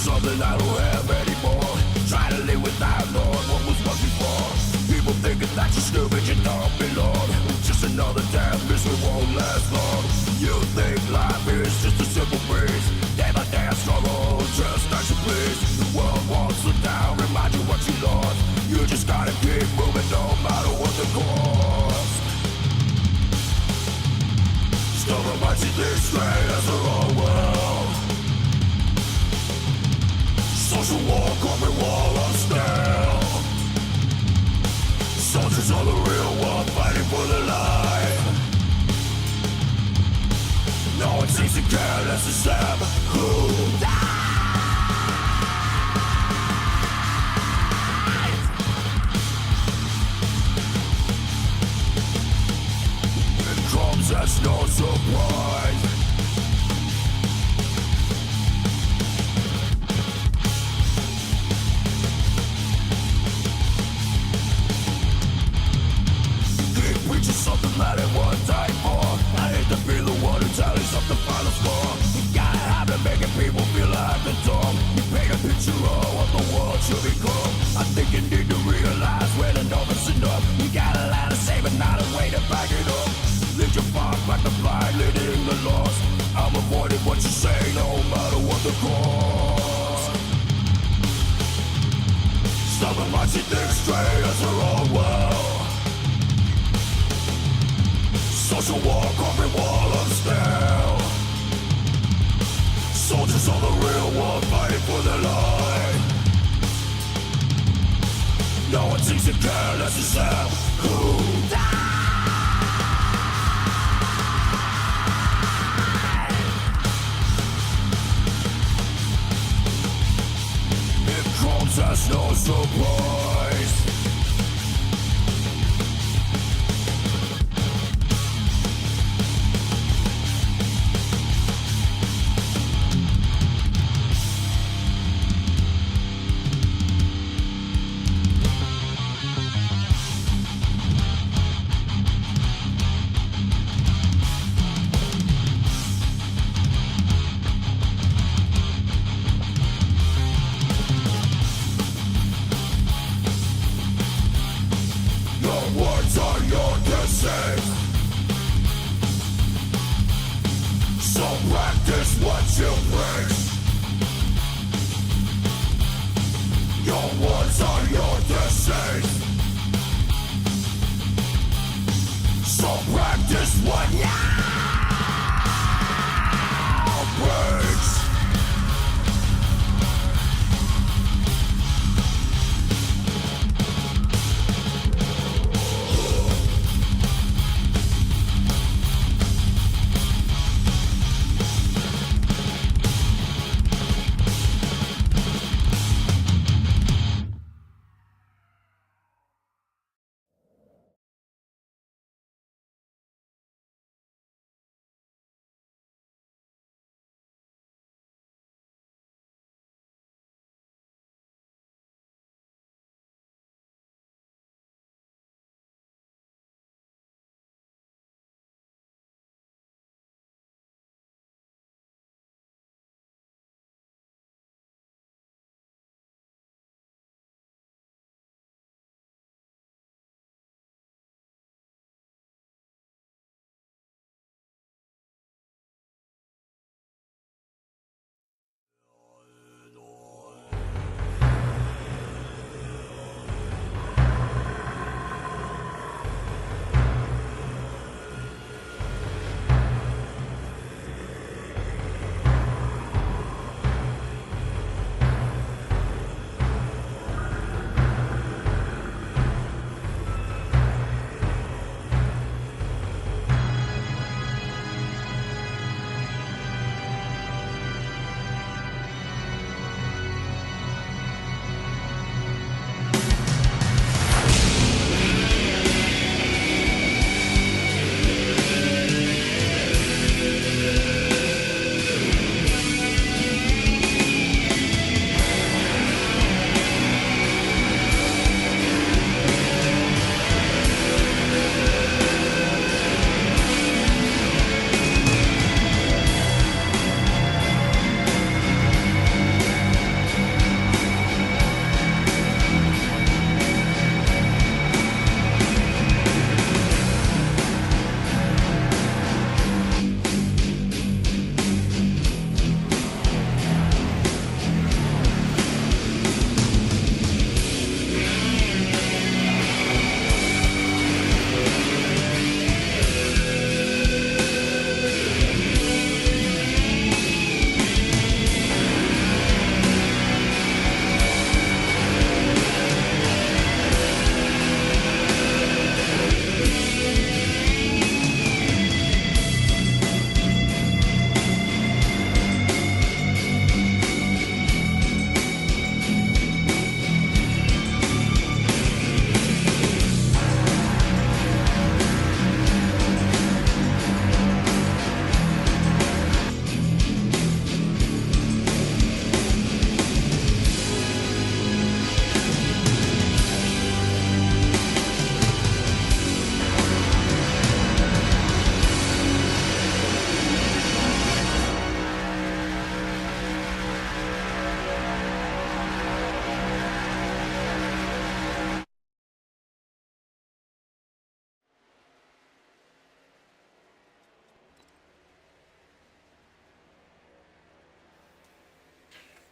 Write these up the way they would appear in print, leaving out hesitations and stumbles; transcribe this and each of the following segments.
something I don't have anymore. Try to live without knowing what was once before. People thinking that you're stupid, you don't belong. Just another damn misery won't last long. You think life is just a simple breeze. Day by day I struggle, just as you please. The world won't slow down, remind you what you lost. You just gotta keep moving no matter what the cost. Stubborn minds see things straight as their own world. Social war, corporate wall of steel. Soldiers are the real one, fighting for their life. No one seems to care less than them who died. It comes as no surprise. Something that it was died for. I hate to be the one who tallies up the final score. You gotta have it making people feel like the dumb. You paint a picture of what the world should become. I think you need to realize when enough is enough. You got a lot to say but not a way to back it up. Lift your fire back the blind, leading the lost. I'm avoiding what you say no matter what the cost. Stubborn minds see things straight as their own world. Social war, corporate wall of steel. Soldiers are the real one, fighting for their life. No one seems to care less than them who died. It comes as no surprise. Words are your disease. So practice what you preach. Your words are your disease. So practice what you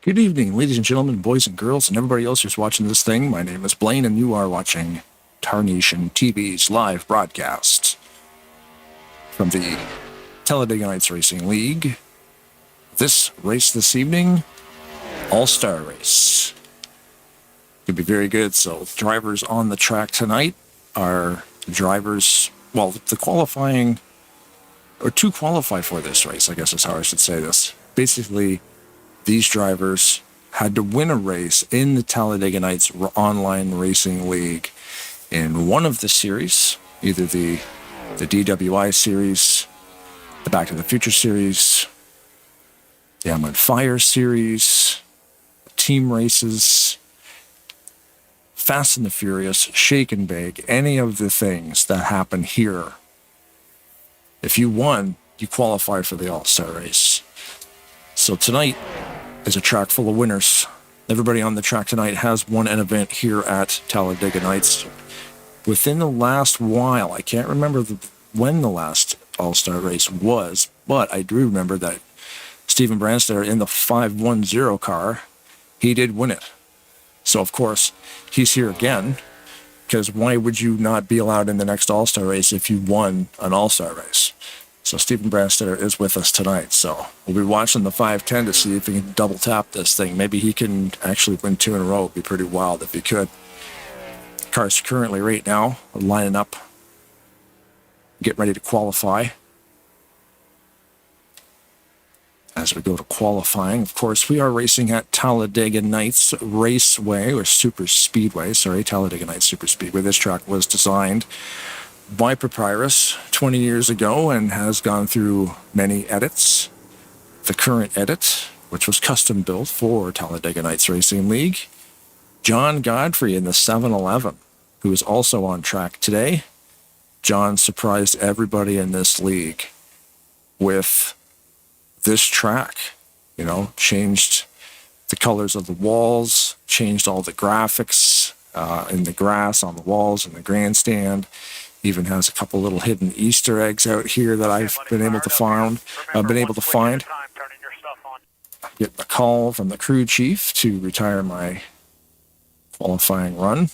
Good evening, ladies and gentlemen, boys and girls, and everybody else who's watching this thing. My name is Blaine, and you are watching Tarnation TV's live broadcast from the Talladega Nights Racing League. This race this evening, All-Star Race. Could be very good. So drivers on the track tonight are drivers, well, the qualifying, or to qualify for this race, I guess is how I should say this. Basically, these drivers had to win a race in the Talladega Nights Online Racing League in one of the series, either the DWI series, the Back to the Future series, the I'm on Fire series, team races, Fast and the Furious, Shake and Bake, any of the things that happen here. If you won, you qualify for the All-Star Race. So tonight is a track full of winners. Everybody on the track tonight has won an event here at Talladega Nights. Within the last while, I can't remember when the last All-Star Race was, but I do remember that Stephen Branstad in the 510 car, he did win it. So, of course, he's here again, because why would you not be allowed in the next All-Star Race if you won an All-Star Race? So Stephen Branstad is with us tonight. So we'll be watching the 510 to see if he can double tap this thing. Maybe he can actually win 2 in a row. It'd be pretty wild if he could. Cars currently right now are lining up, getting ready to qualify. As we go to qualifying, of course, we are racing at Talladega Nights Raceway, or Super Speedway. Sorry, Talladega Nights Super Speedway. This track was designed by Papyrus 20 years ago and has gone through many edits. The current edit, which was custom built for Talladega Nights Racing League, John Godfrey in the 711, who is also on track today. John surprised everybody in this league with this track, changed the colors of the walls, changed all the graphics in the grass on the walls in the grandstand. Even has a couple little hidden Easter eggs out here that I've been able to find. Get a call from the crew chief to retire my qualifying run.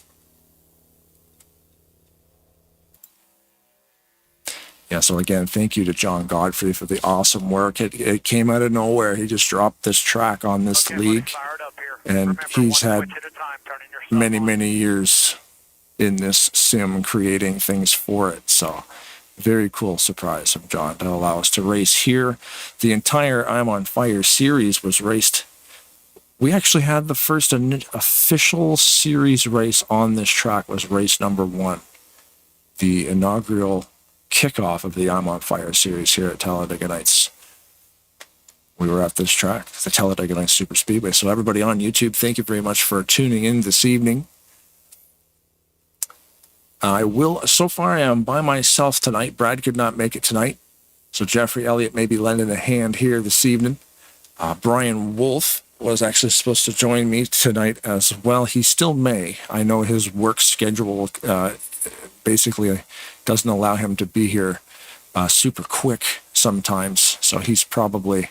Yeah, so again, thank you to John Godfrey for the awesome work. It came out of nowhere. He just dropped this track on this league, and he's had many, many years in this sim creating things for it. So very cool surprise from John to allow us to race here. The entire I'm on Fire series was raced. We actually had the first official series race on this track was race number 1. The inaugural kickoff of the I'm on Fire series here at Talladega Nights. We were at this track, the Talladega Nights Super Speedway. So everybody on YouTube, thank you very much for tuning in this evening. So far I am by myself tonight. Brad could not make it tonight, so Jeffrey Elliott may be lending a hand here this evening. Brian Wolf was actually supposed to join me tonight as well. He still may. I know his work schedule basically doesn't allow him to be here super quick sometimes, so he's probably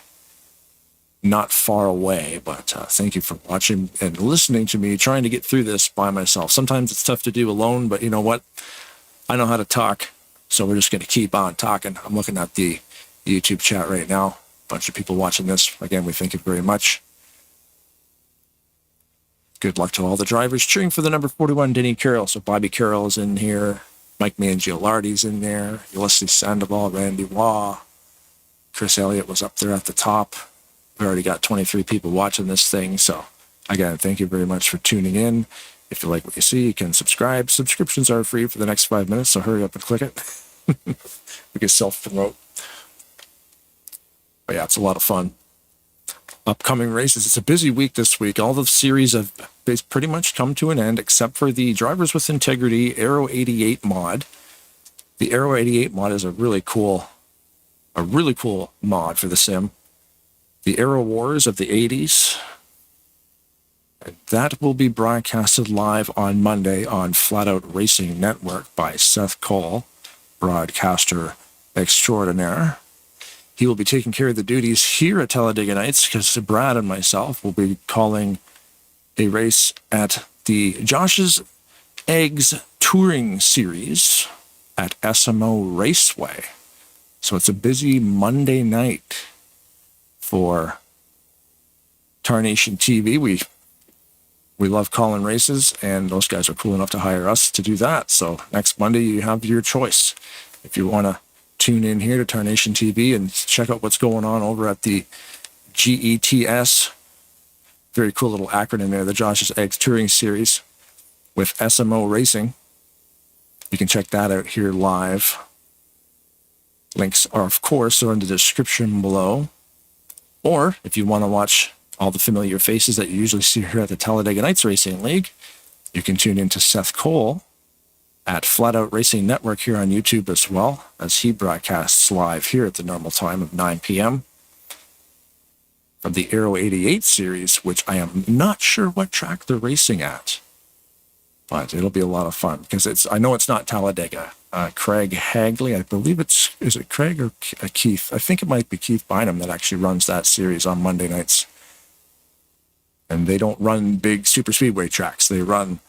not far away, but thank you for watching and listening to me trying to get through this by myself. Sometimes it's tough to do alone, but you know what? I know how to talk, so we're just going to keep on talking. I'm looking at the YouTube chat right now. A bunch of people watching this. Again, we thank you very much. Good luck to all the drivers. Cheering for the number 41, Denny Carroll. So Bobby Carroll is in here. Mike Mangiolardi's in there. Ulysses Sandoval, Randy Waugh. Chris Elliott was up there at the top. We've already got 23 people watching this thing. So, again, thank you very much for tuning in. If you like what you see, you can subscribe. Subscriptions are free for the next 5 minutes, so hurry up and click it. We can self-promote. But yeah, it's a lot of fun. Upcoming races. It's a busy week this week. All the series have pretty much come to an end, except for the Drivers with Integrity Aero 88 mod. The Aero 88 mod is a really cool mod for the sim. The Aero Wars of the 80s. And that will be broadcasted live on Monday on Flat Out Racing Network by Seth Cole, broadcaster extraordinaire. he will be taking care of the duties here at Talladega Nights because Brad and myself will be calling a race at the Josh's Eggs Touring Series at SMO Raceway. So it's a busy Monday night for Tarnation TV. We love calling races, and those guys are cool enough to hire us to do that. So next Monday, you have your choice. If you want to tune in here to Tarnation TV and check out what's going on over at the GETS, very cool little acronym there, the Josh's Eggs Touring Series with SMO Racing. You can check that out here live. Links are, of course, in the description below. Or if you want to watch all the familiar faces that you usually see here at the Talladega Nights Racing League, you can tune in to Seth Cole at Flat Out Racing Network here on YouTube as well, as he broadcasts live here at the normal time of 9 p.m. from the Aero 88 series, which I am not sure what track they're racing at, but it'll be a lot of fun because I know it's not Talladega. Craig Hagley, I believe is it Craig or Keith? I think it might be Keith Bynum that actually runs that series on Monday nights. And they don't run big super speedway tracks. They run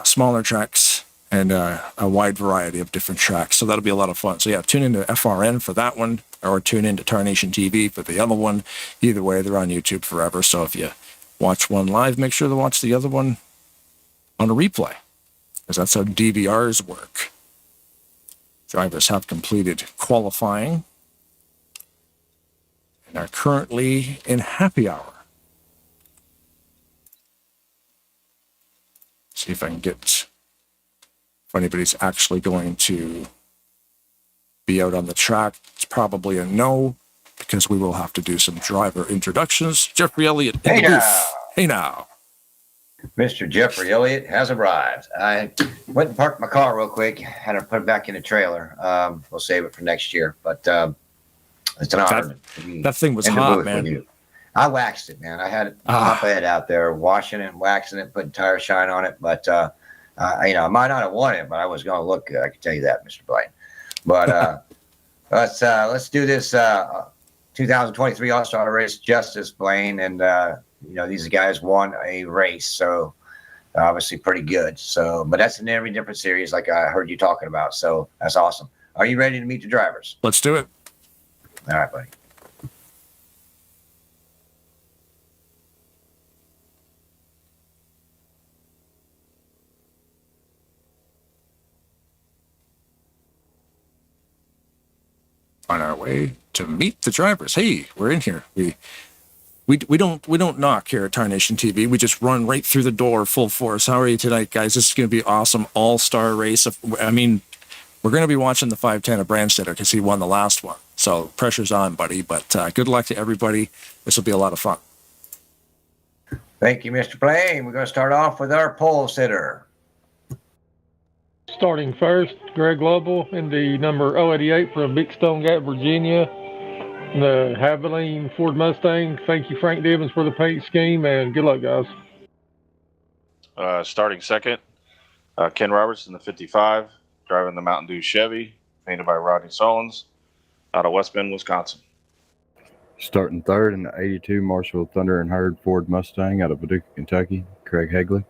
smaller tracks and a wide variety of different tracks. So that'll be a lot of fun. So yeah, tune into FRN for that one, or tune into Tarnation TV for the other one. Either way, they're on YouTube forever. So if you watch one live, make sure to watch the other one on a replay, because that's how DVRs work. Drivers have completed qualifying and are currently in happy hour. See if I can get if anybody's actually going to be out on the track. It's probably a no, because we will have to do some driver introductions. Jeffrey Elliott in the booth. Hey now. Mr. Jeffrey Elliott has arrived. I went and parked my car real quick. Had to put it back in the trailer. We'll save it for next year. But it's an honor. That thing was hot, man. I waxed it, man. I had it op-ed out there, washing it, waxing it, putting tire shine on it. But I might not have won it, but I was going to look good. I can tell you that, Mr. Blaine. But let's do this 2023 All-Star Race Justice, Blaine, and these guys won a race, so obviously pretty good. So, but that's in every different series, like I heard you talking about. So that's awesome. Are you ready to meet the drivers? Let's do it. All right, buddy. On our way to meet the drivers. Hey, we're in here. We don't knock here at Tarnation TV. We just run right through the door full force. How are you tonight, guys? This is going to be awesome. All-star race. I mean, we're going to be watching the 510 of Brandstetter because he won the last one. So pressure's on, buddy. But good luck to everybody. This will be a lot of fun. Thank you, Mr. Blaine. We're going to start off with our pole sitter. Starting first, Greg Lovell in the number 088 from Big Stone Gap, Virginia. The Haviland Ford Mustang. Thank you, Frank Divins, for the paint scheme, and good luck, guys. Starting second, Ken Roberts in the 55, driving the Mountain Dew Chevy, painted by Rodney Solons, out of West Bend, Wisconsin. Starting third in the 82 Marshall Thunder and Herd Ford Mustang out of Paducah, Kentucky, Craig Hagley.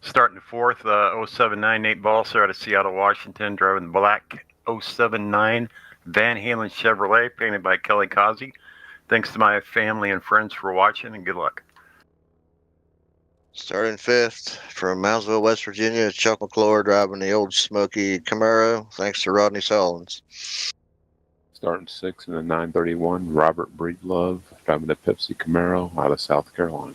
Starting fourth, 079 Nate Balser out of Seattle, Washington, driving the black 079 Van Halen Chevrolet, painted by Kelly Causey. Thanks to my family and friends for watching, and good luck. Starting fifth from Moundsville, West Virginia, Chuck McClure driving the old Smoky Camaro, thanks to Rodney Solons. Starting sixth in the 931, Robert Breedlove driving the Pepsi Camaro out of South Carolina.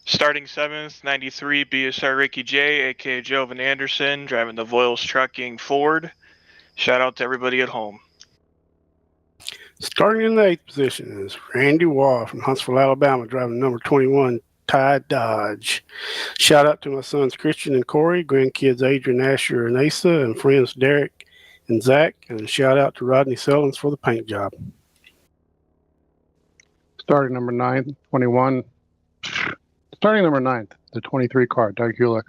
Starting seventh, 93 BSR Ricky J, aka Jovan Anderson, driving the Voiles Trucking Ford. Shout out to everybody at home. Starting in the 8th position is Randy Waugh from Huntsville, Alabama, driving number 21 Tide Dodge. Shout out to my sons Christian and Corey, grandkids Adrian, Asher, and Asa, and friends Derek and Zach, and shout out to Rodney Sellens for the paint job. Starting number 9, 21. Starting number 9th, the 23 car, Doug Hulick,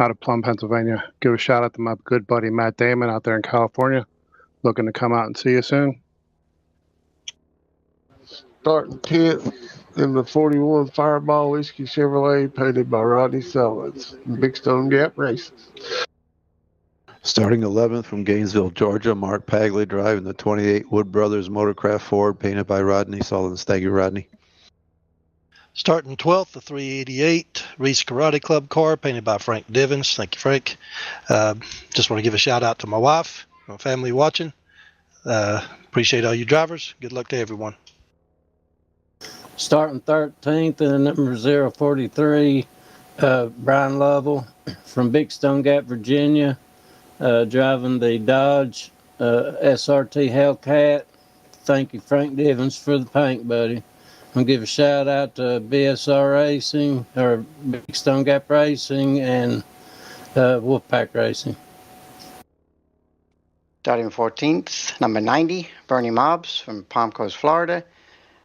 out of Plum, Pennsylvania. Give a shout out to my good buddy Matt Damon out there in California. Looking to come out and see you soon. Starting 10th in the 41 Fireball Whiskey Chevrolet, painted by Rodney Sellers, Big Stone Gap Racing. Starting 11th from Gainesville, Georgia, Mark Pagley driving the 28 Wood Brothers Motorcraft Ford, painted by Rodney Sullivan. Thank you, Rodney. Starting 12th, the 388 Reese Karate Club car, painted by Frank Divins. Thank you, Frank. Just want to give a shout out to my wife, my family watching. Appreciate all you drivers. Good luck to everyone. Starting 13th in number 043, Brian Lovell from Big Stone Gap, Virginia, driving the Dodge SRT Hellcat. Thank you, Frank Divins, for the paint, buddy. I'm going to give a shout out to BSR Racing, or Big Stone Gap Racing, and Wolfpack Racing. Starting 14th, number 90, Bernie Mobbs from Palm Coast, Florida,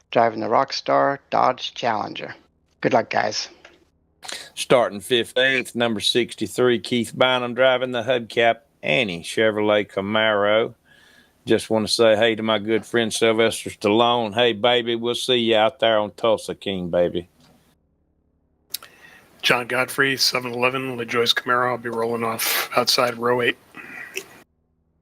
driving the Rockstar Dodge Challenger. Good luck, guys. Starting 15th, number 63, Keith Bynum, driving the Hubcap Annie Chevrolet Camaro. Just want to say hey to my good friend Sylvester Stallone. Hey, baby, we'll see you out there on Tulsa King, baby. John Godfrey, 711, LaJoyce Camaro. I'll be rolling off outside row 8.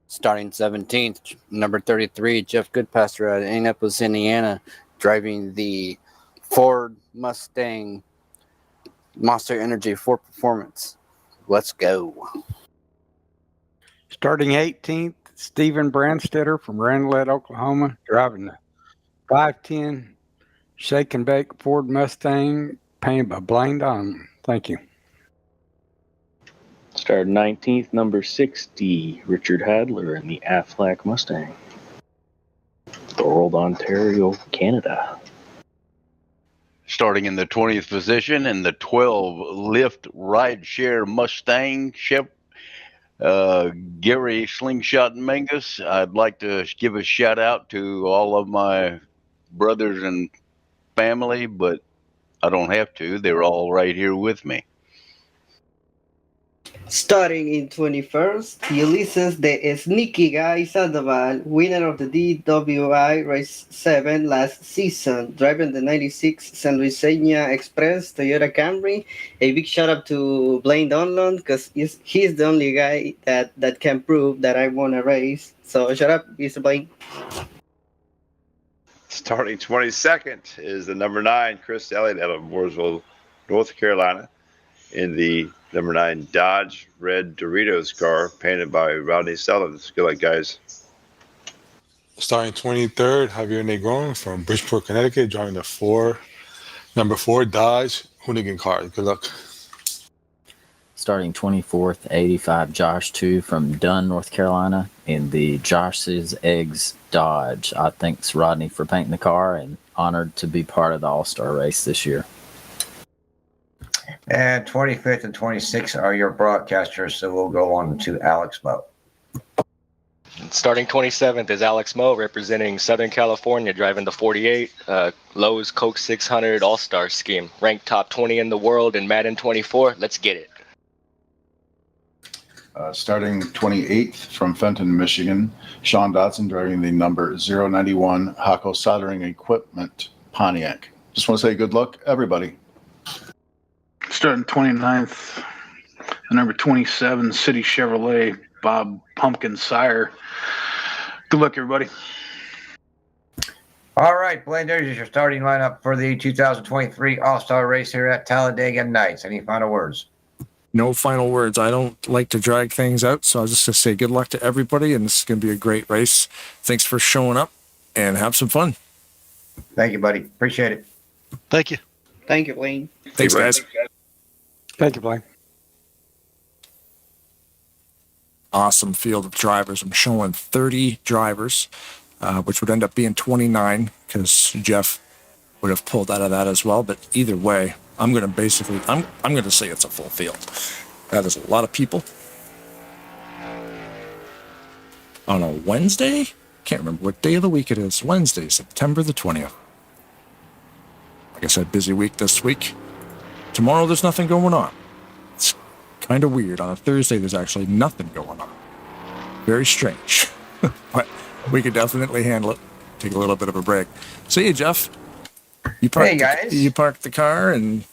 Starting 17th, number 33, Jeff Goodpaster out of Indianapolis, Indiana, driving the Ford Mustang Monster Energy 4 Performance. Let's go. Starting 18th, Stephen Brandstetter from Randlett, Oklahoma, driving the 510 Shake and Bake Ford Mustang, painted by Blaine Donovan. Thank you. Starting 19th, number 60, Richard Hadler in the Aflac Mustang. Thorold, Ontario, Canada. Starting in the 20th position in the 12 Lift Rideshare Mustang Chevy. Gary Slingshot Mangus, I'd like to give a shout out to all of my brothers and family, but I don't have to. They're all right here with me. Starting in 21st, Ulysses the Sneaky Guy Sandoval, winner of the DWI Race 7 last season, driving the 96 San Luisenia Express Toyota Camry. A big shout out to Blaine Donlon, because he's the only guy that can prove that I won a race. So shout out, Mr. Blaine. Starting 22nd is the number 9, Chris Elliott out of Mooresville, North Carolina, in the number 9 Dodge Red Doritos car, painted by Rodney Sullivan. Good luck, guys. Starting 23rd, Javier Negron from Bridgeport, Connecticut, driving the number 4 Dodge Hoonigan car. Good luck. Starting 24th, 85 Josh 2 from Dunn, North Carolina, in the Josh's Eggs Dodge. I thanks Rodney for painting the car, and honored to be part of the All-Star race this year. And 25th and 26th are your broadcasters, so we'll go on to Alex Moe. Starting 27th is Alex Moe, representing Southern California, driving the 48 Lowe's Coke 600 All-Star scheme. Ranked top 20 in the world in Madden 24. Let's get it. Starting 28th from Fenton, Michigan, Sean Dodson, driving the number 091 Hako Soldering Equipment Pontiac. Just want to say good luck, everybody. Starting 29th, the number 27 City Chevrolet, Bob Pumpkin Sire. Good luck, everybody. All right, Blaine, there's your starting lineup for the 2023 All-Star race here at Talladega Nights. Any final words? No final words. I don't like to drag things out, so I'll just say good luck to everybody, and this is going to be a great race. Thanks for showing up, and have some fun. Thank you, buddy. Appreciate it. Thank you. Thank you, Blaine. Thanks, guys. Thank you, Blaine. Awesome field of drivers. I'm showing 30 drivers, which would end up being 29, because Jeff would have pulled out of that as well. But either way, I'm going to say it's a full field. That is a lot of people. On a Wednesday? Can't remember what day of the week it is. Wednesday, September the 20th. Like I said, busy week this week. Tomorrow, there's nothing going on. It's kind of weird. On a Thursday, there's actually nothing going on. Very strange. But We could definitely handle it. Take a little bit of a break. See you, Jeff. You parked Hey, guys. You parked the car and...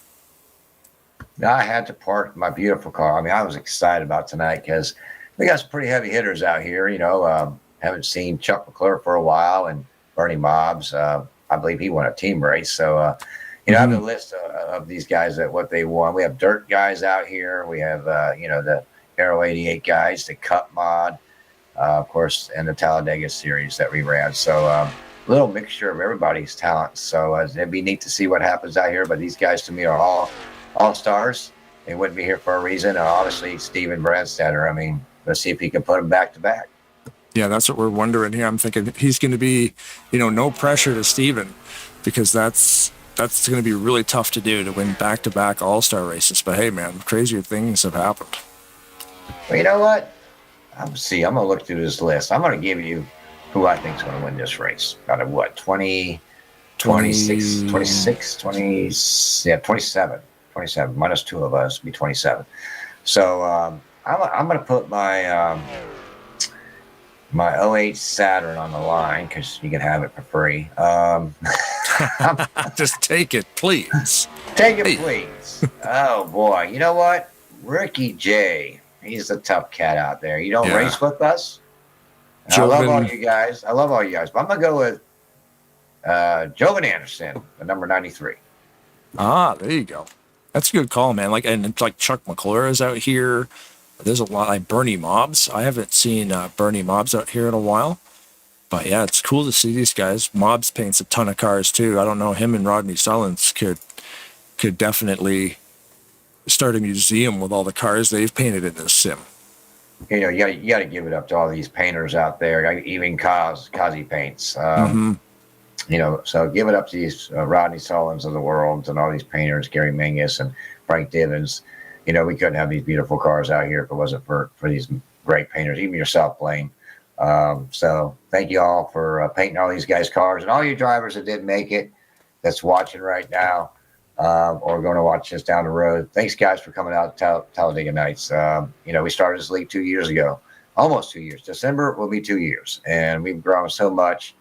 I had to park my beautiful car. I mean, I was excited about tonight because we got some pretty heavy hitters out here. Haven't seen Chuck McClure for a while, and Bernie Mobbs. I believe he won a team race. So, I have a list of these guys that what they won. We have dirt guys out here. We have, the Aero 88 guys, the Cup mod, of course, and the Talladega series that we ran. So, a little mixture of everybody's talents. So, it'd be neat to see what happens out here. But these guys, to me, are all stars. They wouldn't be here for a reason. And obviously, Steven Brandstetter. I mean, let's see if he can put them back to back. Yeah, that's what we're wondering here. I'm thinking he's going to be, no pressure to Steven, because that's going to be really tough to do, to win back-to-back All-Star races. But hey, man, crazier things have happened. Well, you know what? I'm going to look through this list. I'm going to give you who I think is going to win this race. Out of what? 27. 27 minus 2 of us be 27. So I'm going to put my my 08 Saturn on the line because you can have it for free. Just take it, please. Take it, please. Oh boy, you know what? Ricky J. He's the tough cat out there. You don't race with us. I love all you guys. But I'm gonna go with Jovan Anderson, the number 93. Ah, there you go. That's a good call, man. And it's like Chuck McClure is out here. There's a lot like Bernie Mobbs. I haven't seen Bernie Mobbs out here in a while. But yeah, it's cool to see these guys. Mobbs paints a ton of cars too. I don't know, him and Rodney Sullins could definitely start a museum with all the cars they've painted in this sim. You got to give it up to all these painters out there. Even Kazi paints. So give it up to these Rodney Sullins of the world and all these painters, Gary Mingus and Frank Divins. We couldn't have these beautiful cars out here if it wasn't for these great painters, even yourself, Blaine. So thank you all for painting all these guys' cars, and all you drivers that didn't make it, that's watching right now, or going to watch us down the road. Thanks, guys, for coming out to Talladega Nights. We started this league 2 years ago, almost 2 years. December will be 2 years, and we've grown so much.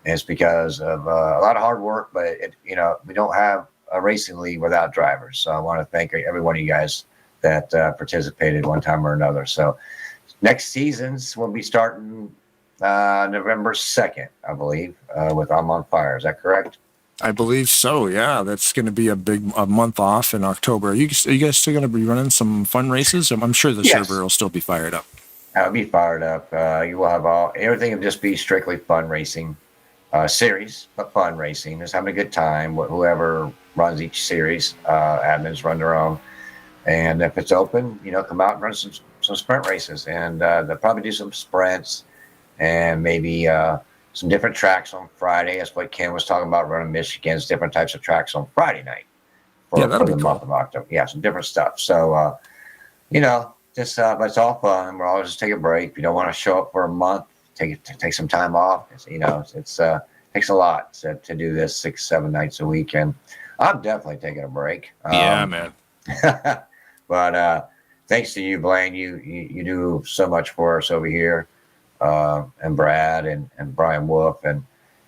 And it's because of a lot of hard work, but we don't have a racing league without drivers. So I want to thank every one of you guys that participated one time or another. So next seasons will be starting November 2nd, I believe, with I'm on Fire. Is that correct? I believe so, yeah. That's going to be a month off in October. Are you guys still going to be running some fun races? I'm sure the server will still be fired up. I'll be fired up. You will have everything will just be strictly fun racing series, but fun racing. Just having a good time. Whoever runs each series, admins run their own. And if it's open, come out and run some sprint races. And they'll probably do some sprints and maybe some different tracks on Friday. That's what Ken was talking about, running Michigan's different types of tracks on Friday night for the month of October. Yeah, some different stuff. So, but it's all fun. We're always just take a break. If you don't want to show up for a month, take some time off. It takes a lot to do this 6-7 nights a week. And I'm definitely taking a break. Yeah, man. But thanks to you, Blaine. You do so much for us over here. And Brad and Brian Wolf, and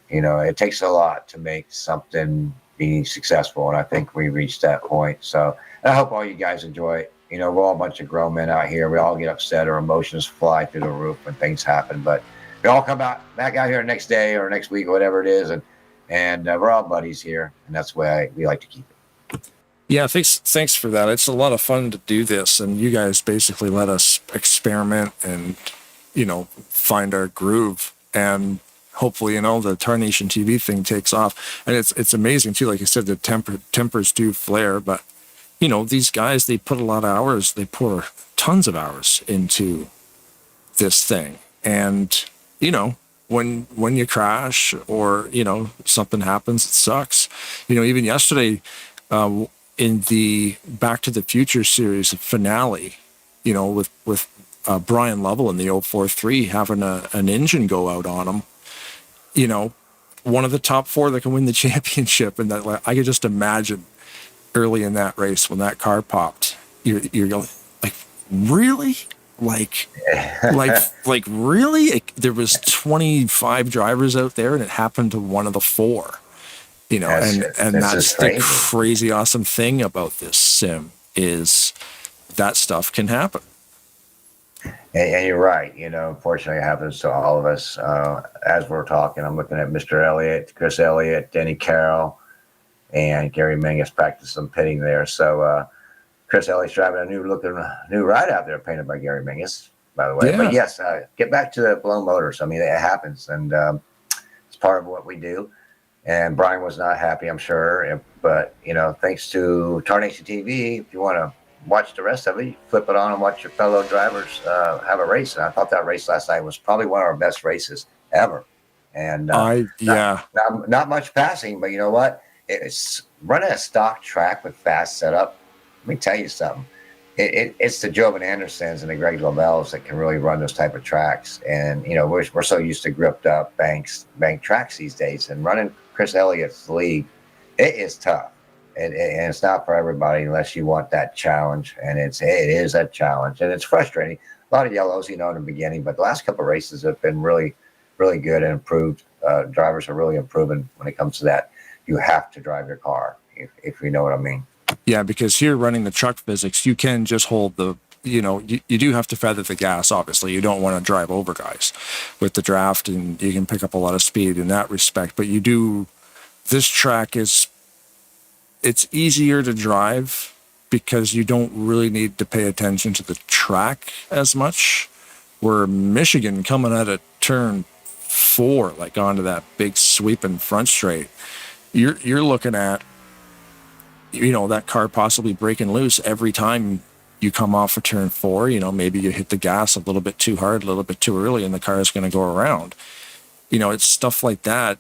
it takes a lot to make something be successful, and I think we reached that point. So I hope all you guys enjoy it. We're all a bunch of grown men out here. We all get upset, our emotions fly through the roof when things happen, but we all come back out here the next day or next week or whatever it is, and we're all buddies here, and that's the way we like to keep it. Yeah, thanks for that. It's a lot of fun to do this, and you guys basically let us experiment and find our groove, and hopefully the Tarnation TV thing takes off. And it's amazing too, like you said, the tempers do flare, but these guys, they put a lot of hours, they pour tons of hours into this thing. And when you crash or something happens, it sucks. Even yesterday in the Back to the Future series finale, with Brian Lovell in the 043 having an engine go out on him, one of the top 4 that can win the championship. And that, I could just imagine early in that race when that car popped, you're going like, really? Like really? There was 25 drivers out there, and it happened to one of the 4. You know, and that's the crazy awesome thing about this sim is that stuff can happen. And you're right. You know, unfortunately, it happens to all of us. As we're talking, I'm looking at Mr. Elliott, Chris Elliott, Denny Karl, and Gary Mingus practicing some pitting there. So Chris Elliott's driving a new ride out there painted by Gary Mingus, by the way. Yeah. But yes, get back to the blown motors. I mean, it happens, and it's part of what we do. And Brian was not happy, I'm sure. But, you know, thanks to Tarnation TV, if you want to watch the rest of it, you flip it on and watch your fellow drivers have a race. And I thought that race last night was probably one of our best races ever. And not much passing, but you know what? It's running a stock track with fast setup. Let me tell you something. It's the Jovan Andersons and the Greg Lavelles that can really run those type of tracks. And, you know, we're so used to gripped up bank tracks these days. And running Chris Elliott's league, it is tough. And it's not for everybody unless you want that challenge. And it is a challenge. And it's frustrating. A lot of yellows, you know, in the beginning. But the last couple of races have been really, really good and improved. Drivers are really improving when it comes to that. You have to drive your car, if you know what I mean. Yeah, because here running the truck physics, you can just hold the, you know, you do have to feather the gas, obviously. You don't want to drive over guys with the draft, and you can pick up a lot of speed in that respect. But this track it's easier to drive because you don't really need to pay attention to the track as much. Where Michigan coming out of turn 4, like onto that big sweeping front straight, you're looking at, you know, that car possibly breaking loose every time you come off of turn 4. You know, maybe you hit the gas a little bit too hard, a little bit too early, and the car is going to go around. You know, it's stuff like that.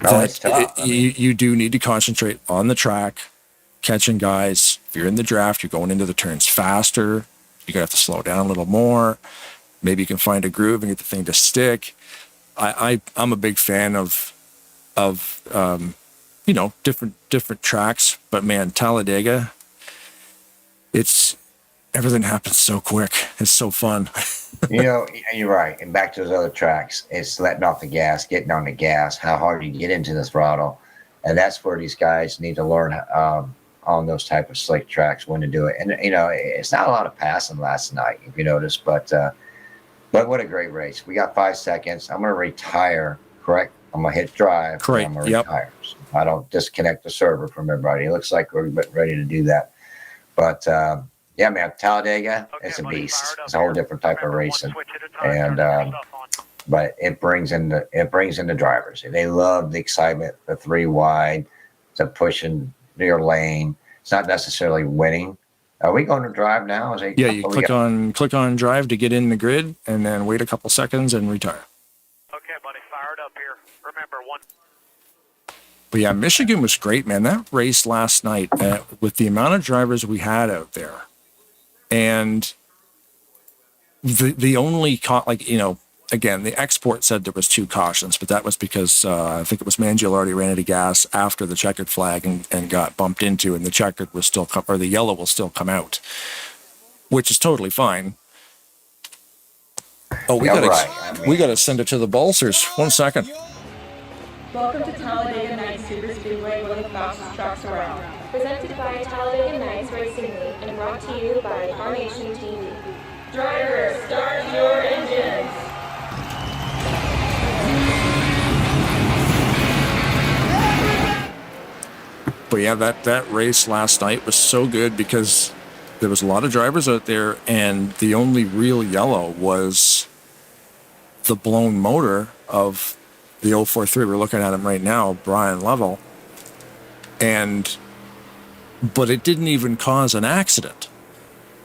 It's tough. You do need to concentrate on the track, catching guys. If you're in the draft, you're going into the turns faster. You're going to have to slow down a little more. Maybe you can find a groove and get the thing to stick. I'm a big fan of you know, different tracks, but man, Talladega, everything happens so quick. It's so fun. You know, you're right. And back to those other tracks, it's letting off the gas, getting on the gas, how hard you get into the throttle. And that's where these guys need to learn on those type of slick tracks when to do it. And, you know, it's not a lot of passing last night, if you noticed, but what a great race. We got 5 seconds. I'm going to retire, correct? I'm going to hit drive. Correct. I'm going to retire. So I don't disconnect the server from everybody. It looks like we're ready to do that. But, yeah, man, Talladega, it's a beast. It's a whole different type of racing. And, but it brings in the drivers. They love the excitement, the 3 wide, the pushing your lane. It's not necessarily winning. Are we going to drive now? Yeah, you click on drive to get in the grid, and then wait a couple seconds and retire. Okay, buddy, fired up here. Remember, 1. But yeah, Michigan was great, man. That race last night, with the amount of drivers we had out there, and the only you know, again, the export said there was 2 cautions, but that was because I think it was Mangiel already ran out of gas after the checkered flag and got bumped into, and the checkered was still or the yellow will still come out, which is totally fine. Oh, we gotta send it to the Balsers. 1 second. Welcome to Talladega Nights Super Speedway, one of the fastest tracks around. Presented by Talladega Nights Racing League and brought to you by Tarnation TV. Drivers, start your engines! But yeah, that race last night was so good because there was a lot of drivers out there, and the only real yellow was the blown motor of the 043. We're looking at him right now, Brian Lovell. But it didn't even cause an accident.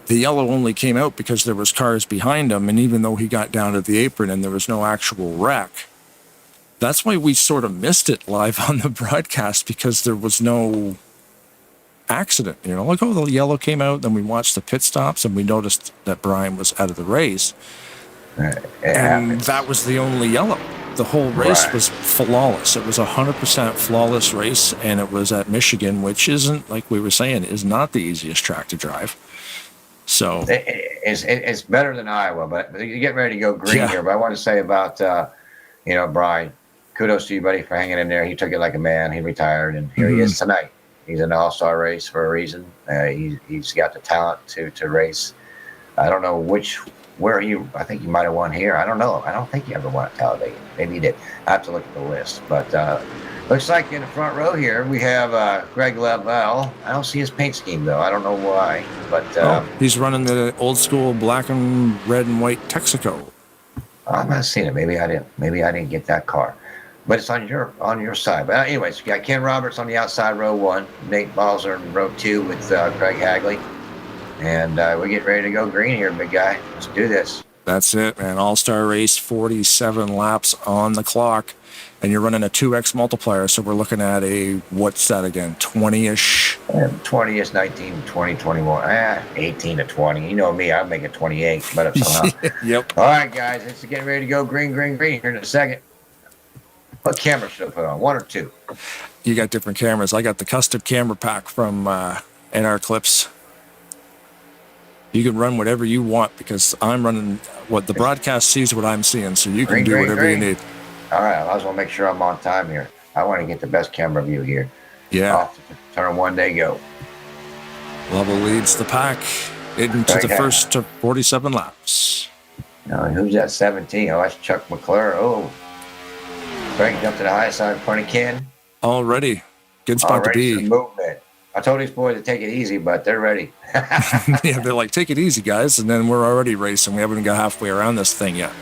The yellow only came out because there was cars behind him, and even though he got down to the apron and there was no actual wreck, that's why we sort of missed it live on the broadcast, because there was no accident. You know, like, oh, the yellow came out, then we watched the pit stops and we noticed that Brian was out of the race. And that was the only yellow. The whole race was flawless. It was 100% flawless race, and it was at Michigan, which isn't, like we were saying, is not the easiest track to drive. So So it's better than Iowa, but you're getting ready to go green here. But I want to say about Brian, kudos to you, buddy, for hanging in there. He took it like a man. He retired, and here he is tonight. He's in the All-Star race for a reason. He's got the talent to race. I don't know I think he might have won here. I don't know. I don't think he ever won at Talladega. Maybe he did. I have to look at the list. But looks like in the front row here we have Greg Lavelle. I don't see his paint scheme, though. I don't know why. But he's running the old school black and red and white Texaco. I've not seen it. Maybe I didn't get that car. But it's on your side. But anyways, you got Ken Roberts on the outside, row 1. Nate Balzer in row 2 with Craig Hagley. And we're getting ready to go green here, big guy. Let's do this. That's it, man. All-Star race, 47 laps on the clock. And you're running a 2x multiplier, so we're looking at what's that again, 20-ish? 20-ish, 19, 20, 21, 18 to 20. You know me, I'll make it 28, but somehow. Yep. All right, guys, it's getting ready to go green here in a second. What camera should I put on, 1 or 2? You got different cameras. I got the custom camera pack from NR Clips. You can run whatever you want because I'm running what the broadcast sees what I'm seeing, so you can do whatever you need. All right, I just want to make sure I'm on time here. I want to get the best camera view here. Yeah. Off to turn 1 day go. Level leads the pack into the first 47 laps. Now, who's that 17? Oh, that's Chuck McClure. Oh, Craig jumped to the high side in front of Ken. Already. Good spot to be. Some movement. I told these boys to take it easy, but they're ready. Yeah, they're like, take it easy, guys. And then we're already racing. We haven't even got halfway around this thing yet.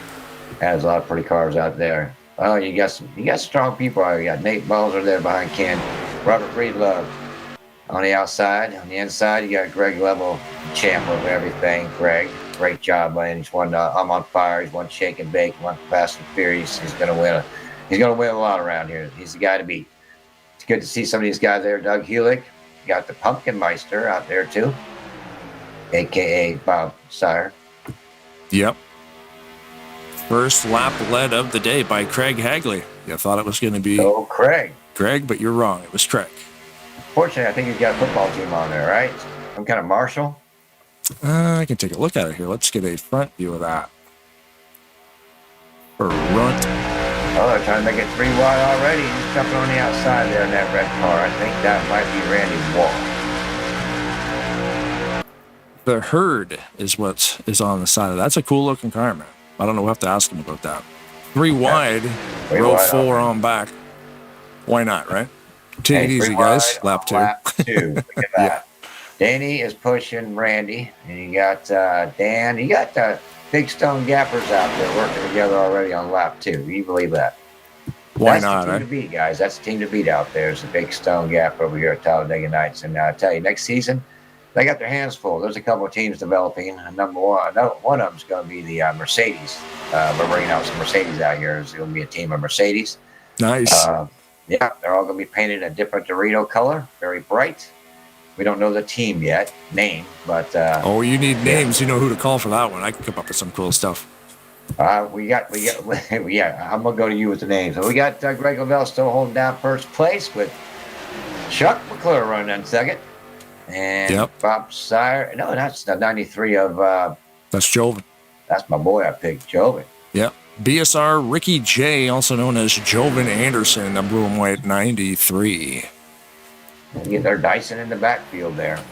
There's a lot of pretty cars out there. Oh, you got strong people. You got Nate Balzer there behind Ken. Robert Breedlove on the outside. On the inside, you got Greg Level, champ of everything. Greg, great job, man. He's won I'm on Fire. He's won Shake and Bake. Won Fast and Furious. He's gonna win. He's gonna win a lot around here. He's the guy to beat. It's good to see some of these guys there. Doug Hewlick. You got the Pumpkin Meister out there too, aka Bob Sire. Yep. First lap led of the day by Craig Hagley. You thought it was going to be Craig, but you're wrong. It was Craig. Fortunately, I think he's got a football team on there, right? Some kind of marshal. I can take a look at it here. Let's get a front view of that. For Runt. Oh, they're trying to make it 3 wide already. He's jumping on the outside there in that red car. I think that might be Randy Wall. The Herd is what is on the side of that. That's a cool looking car, man. I don't know. We'll have to ask him about that. 3 wide, row 4 on back. Why not, right? Take it easy, guys. Lap 2. Lap 2. Look at that. Danny is pushing Randy. And you got Dan. You got the Big Stone Gappers out there working together already on lap 2. Do you believe that? Why That's not, the team to beat, guys. That's the team to beat out there. Is the Big Stone Gap over here at Talladega Nights. And I tell you, next season, they got their hands full. There's a couple of teams developing. Number one of them is going to be the Mercedes. We're bringing out some Mercedes out here. There's going to be a team of Mercedes. Nice. Yeah, they're all going to be painted a different Dorito color, very bright. We don't know the team yet, but you need names. You know who to call for that one. I can come up with some cool stuff. We got. I'm gonna go to you with the names. So we got Greg Lavelle still holding down first place with Chuck McClure running in second. And Bob Sire. No, that's the 93 of. That's Joven. That's my boy I picked, Joven. Yep. BSR Ricky J, also known as Joven Anderson, the blue and white 93. They're dicing in the backfield there.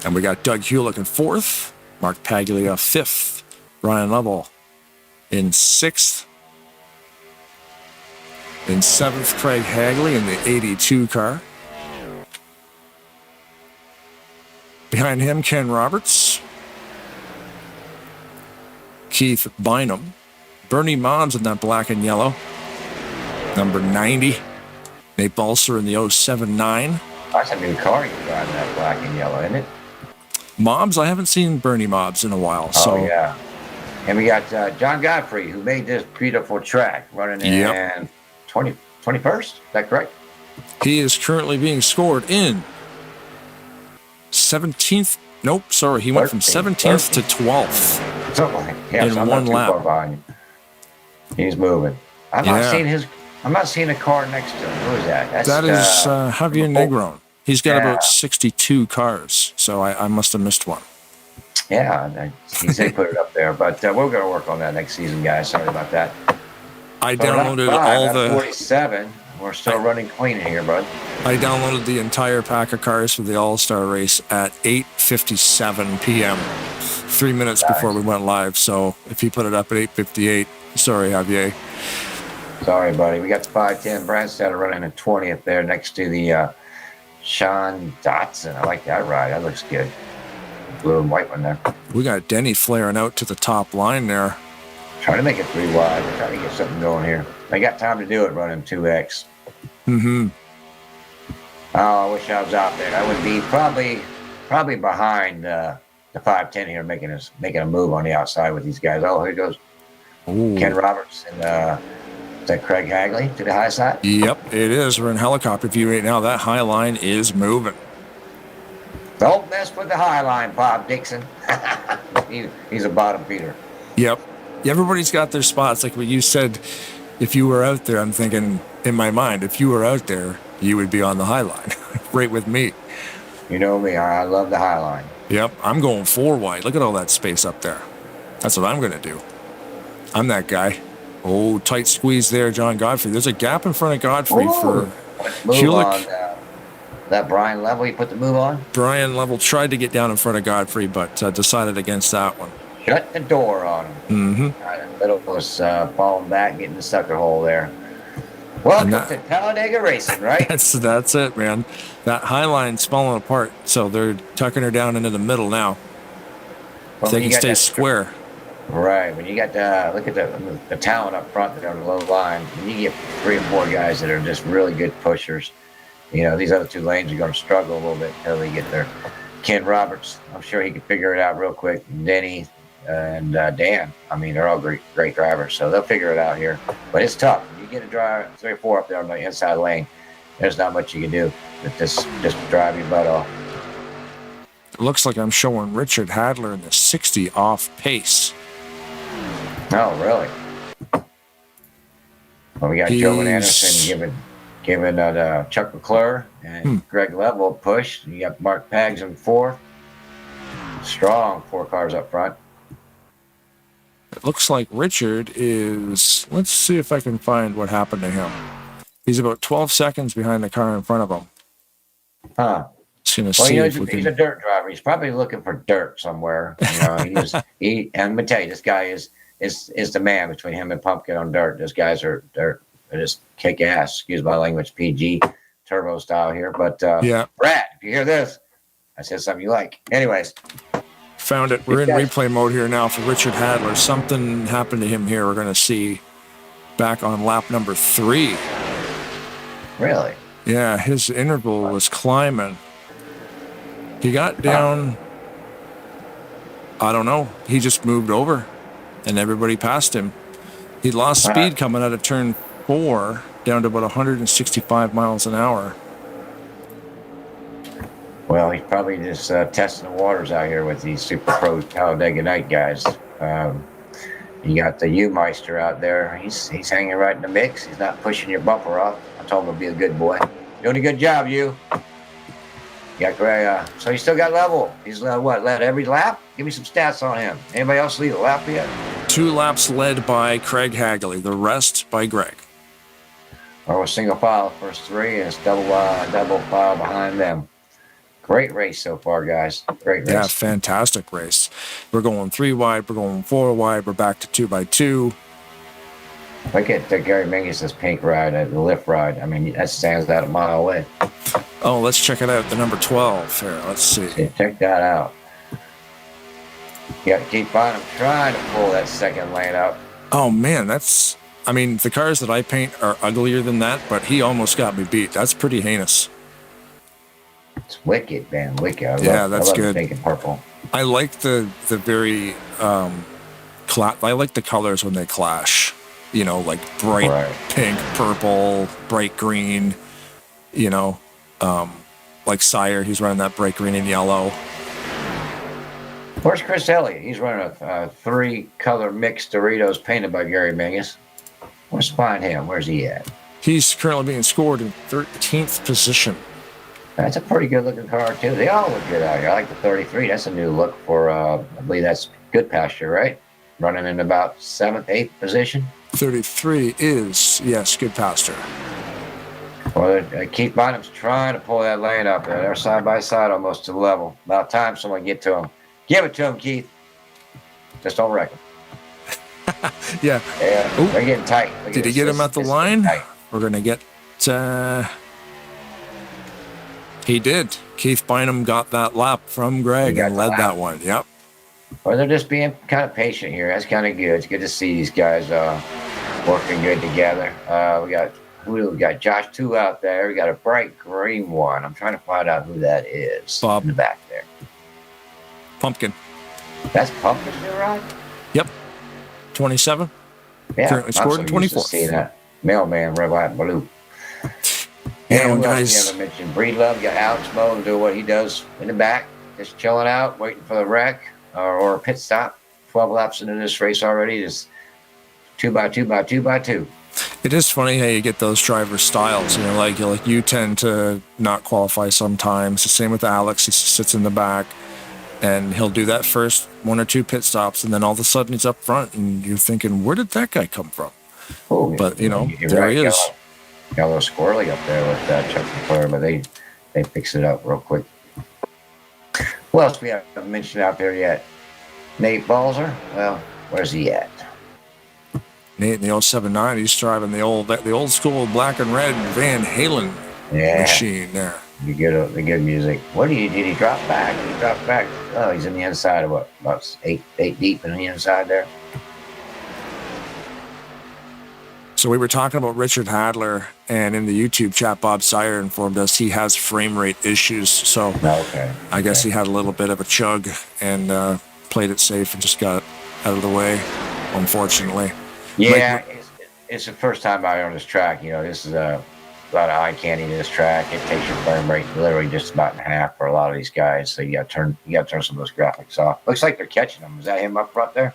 And we got Doug Hewlick in 4th, Mark Paglia 5th, Brian Lovell in 6th. In 7th, Craig Hagley in the 82 car. Behind him, Ken Roberts, Keith Bynum, Bernie Mons in that black and yellow, number 90. Nate Balser in the 079. That's a new car you're driving, that black and yellow, isn't it? Mobs, I haven't seen Bernie Mobs in a while. So. Oh, yeah. And we got John Godfrey, who made this beautiful track, running in 21st. Is that correct? He is currently being scored in 17th. Nope, sorry. He went from 17th to 12th. Something like that. In one lap. He's moving. I'm not seeing a car next to him. Who is that? That is Javier Negron. He's got about 62 cars, so I must have missed one. Yeah, he said he put it up there, but we're going to work on that next season, guys. Sorry about that. I So we're not downloaded five all out of the. 47. We're still running clean here, bud. I downloaded the entire pack of cars for the All-Star race at 8:57 p.m. 3 minutes before we went live. So if he put it up at 8:58, sorry, Javier. Sorry, buddy. We got the 510 Brandstetter running in 20th there next to the Sean Dotson. I like that ride. That looks good. Blue and white one there. We got Denny flaring out to the top line there. Trying to make it 3 wide. We're trying to get something going here. I got time to do it running 2X. Mm-hmm. Oh, I wish I was out there. I would be probably behind the 510 here, making a move on the outside with these guys. Oh, here goes Ken Roberts and is that Craig Hagley to the high side? Yep, it is. We're in helicopter view right now. That high line is moving. Don't mess with the high line, Bob Dixon. He's a bottom feeder. Yep. Everybody's got their spots. Like what you said, if you were out there, I'm thinking in my mind, if you were out there, you would be on the high line, right with me. You know me, I love the high line. Yep, I'm going 4 wide. Look at all that space up there. That's what I'm going to do. I'm that guy. Oh, tight squeeze there, John Godfrey. There's a gap in front of Godfrey for Kulik. That Brian Level, you put the move on? Brian Level tried to get down in front of Godfrey, but decided against that one. Shut the door on him. Mm-hmm. Right, Little was falling back, getting the sucker hole there. Welcome to Talladega Racing, right? That's it, man. That high line's falling apart, so they're tucking her down into the middle now. Well, they can stay square. Right. When you got look at the talent up front there on the low line, when you get 3 or 4 guys that are just really good pushers, you know, these other 2 lanes are going to struggle a little bit until they get there. Ken Roberts, I'm sure he can figure it out real quick. Denny and Dan, I mean, they're all great drivers, so they'll figure it out here. But it's tough. When you get a driver 3 or 4 up there on the inside lane, there's not much you can do but just drive your butt off. It looks like I'm showing Richard Hadler in the 60 off pace. Oh, really? Well, we got Joe and Anderson giving Chuck McClure and Greg Level a push. You got Mark Paggs in 4th. Strong 4 cars up front. It looks like Richard is... Let's see if I can find what happened to him. He's about 12 seconds behind the car in front of him. Huh. Just gonna Well, see you know, if he's a dirt driver. He's probably looking for dirt somewhere. You know, and I'm gonna tell you, this guy is the man between him and Pumpkin on dirt. Those guys are just kick ass. Excuse my language, PG turbo style here. But yeah, Brad, if you hear this, I said something you like. Anyways, found it. We're in replay mode here now for Richard Hadler. Something happened to him here. We're gonna see back on lap number 3. Really? Yeah, his interval was climbing. He got down, I don't know, he just moved over and everybody passed him. He lost speed coming out of turn 4 down to about 165 miles an hour. Well, he's probably just testing the waters out here with these super pro Talladega Night guys. You got the U-Meister out there. He's hanging right in the mix. He's not pushing your bumper off. I told him to be a good boy. Doing a good job, you. You got Greg. So he still got Level. He's led every lap? Give me some stats on him. Anybody else lead a lap yet? 2 laps led by Craig Hagley. The rest by Greg. Or a single file first 3, and it's double file behind them. Great race so far, guys. Great race. Yeah, fantastic race. We're going 3 wide. We're going 4 wide. We're back to 2x2. Look at Gary Mingus' pink ride, the lift ride. I mean, that stands out a mile away. Oh, let's check it out. The number 12 here. Let's see. Check that out. You got to keep on him trying to pull that second lane up. Oh, man, that's... I mean, the cars that I paint are uglier than that, but he almost got me beat. That's pretty heinous. It's wicked, man. Wicked. I love the good. pink and purple. I like the very... I like the colors when they clash. You know, like bright pink, purple, bright green, you know, like Sire, he's running that bright green and yellow. Where's Chris Elliott? He's running a 3-color mixed Doritos painted by Gary Mingus. Let's find him. Where's he at? He's currently being scored in 13th position. That's a pretty good looking car too. They all look good out here. I like the 33. That's a new look for, I believe that's Good Pasture, right? Running in about 7th, 8th position. 33 is, yes, Good Pasture. Well, Keith Bynum's trying to pull that lane up there. They're side by side almost to the level. About time someone get to him. Give it to him, Keith. Just don't wreck him. Yeah. Yeah, Ooh. they're getting tight. Did he get him at the line? We're going to get... he did. Keith Bynum got that lap from Greg and led that one. Yep. Well, they're just being kind of patient here. That's kind of good. It's good to see these guys working good together. We got Josh 2 out there. We got a bright green one. I'm trying to find out who that is. Bob. In the back there. Pumpkin. That's Pumpkin's new ride? Yep. 27. Yeah. Currently scored in 24. See that. Mailman, red, white, and blue. Yeah, and guys. we haven't mentioned Breedlove. Got Alex Moe doing what he does in the back. Just chilling out, waiting for the wreck or a pit stop. 12 laps into this race already. Just 2 by 2 by 2 by 2. It is funny how you get those driver styles. Like you tend to not qualify sometimes. The same with Alex. He sits in the back, and he'll do that first 1 or 2 pit stops, and then all of a sudden he's up front, and you're thinking, where did that guy come from? Oh, but you're there right. he is. Got a little squirrely up there with Chuck McClure, but they fix it up real quick. Who else we haven't mentioned out there yet? Nate Balzer. Well, where's he at? Nate in the 079, he's driving the old school black and red Van Halen machine there. The good music. Did he drop back? He dropped back. Oh, he's in the inside of what? About eight deep in the inside there. So we were talking about Richard Hadler, and in the YouTube chat, Bob Sire informed us he has frame rate issues. So I guess he had a little bit of a chug and played it safe and just got out of the way, unfortunately. Yeah, it's the first time out on this track. This is a lot of eye candy to this track. It takes your frame rate literally just about in half for a lot of these guys. So you got to turn some of those graphics off. Looks like they're catching them. Is that him up front there?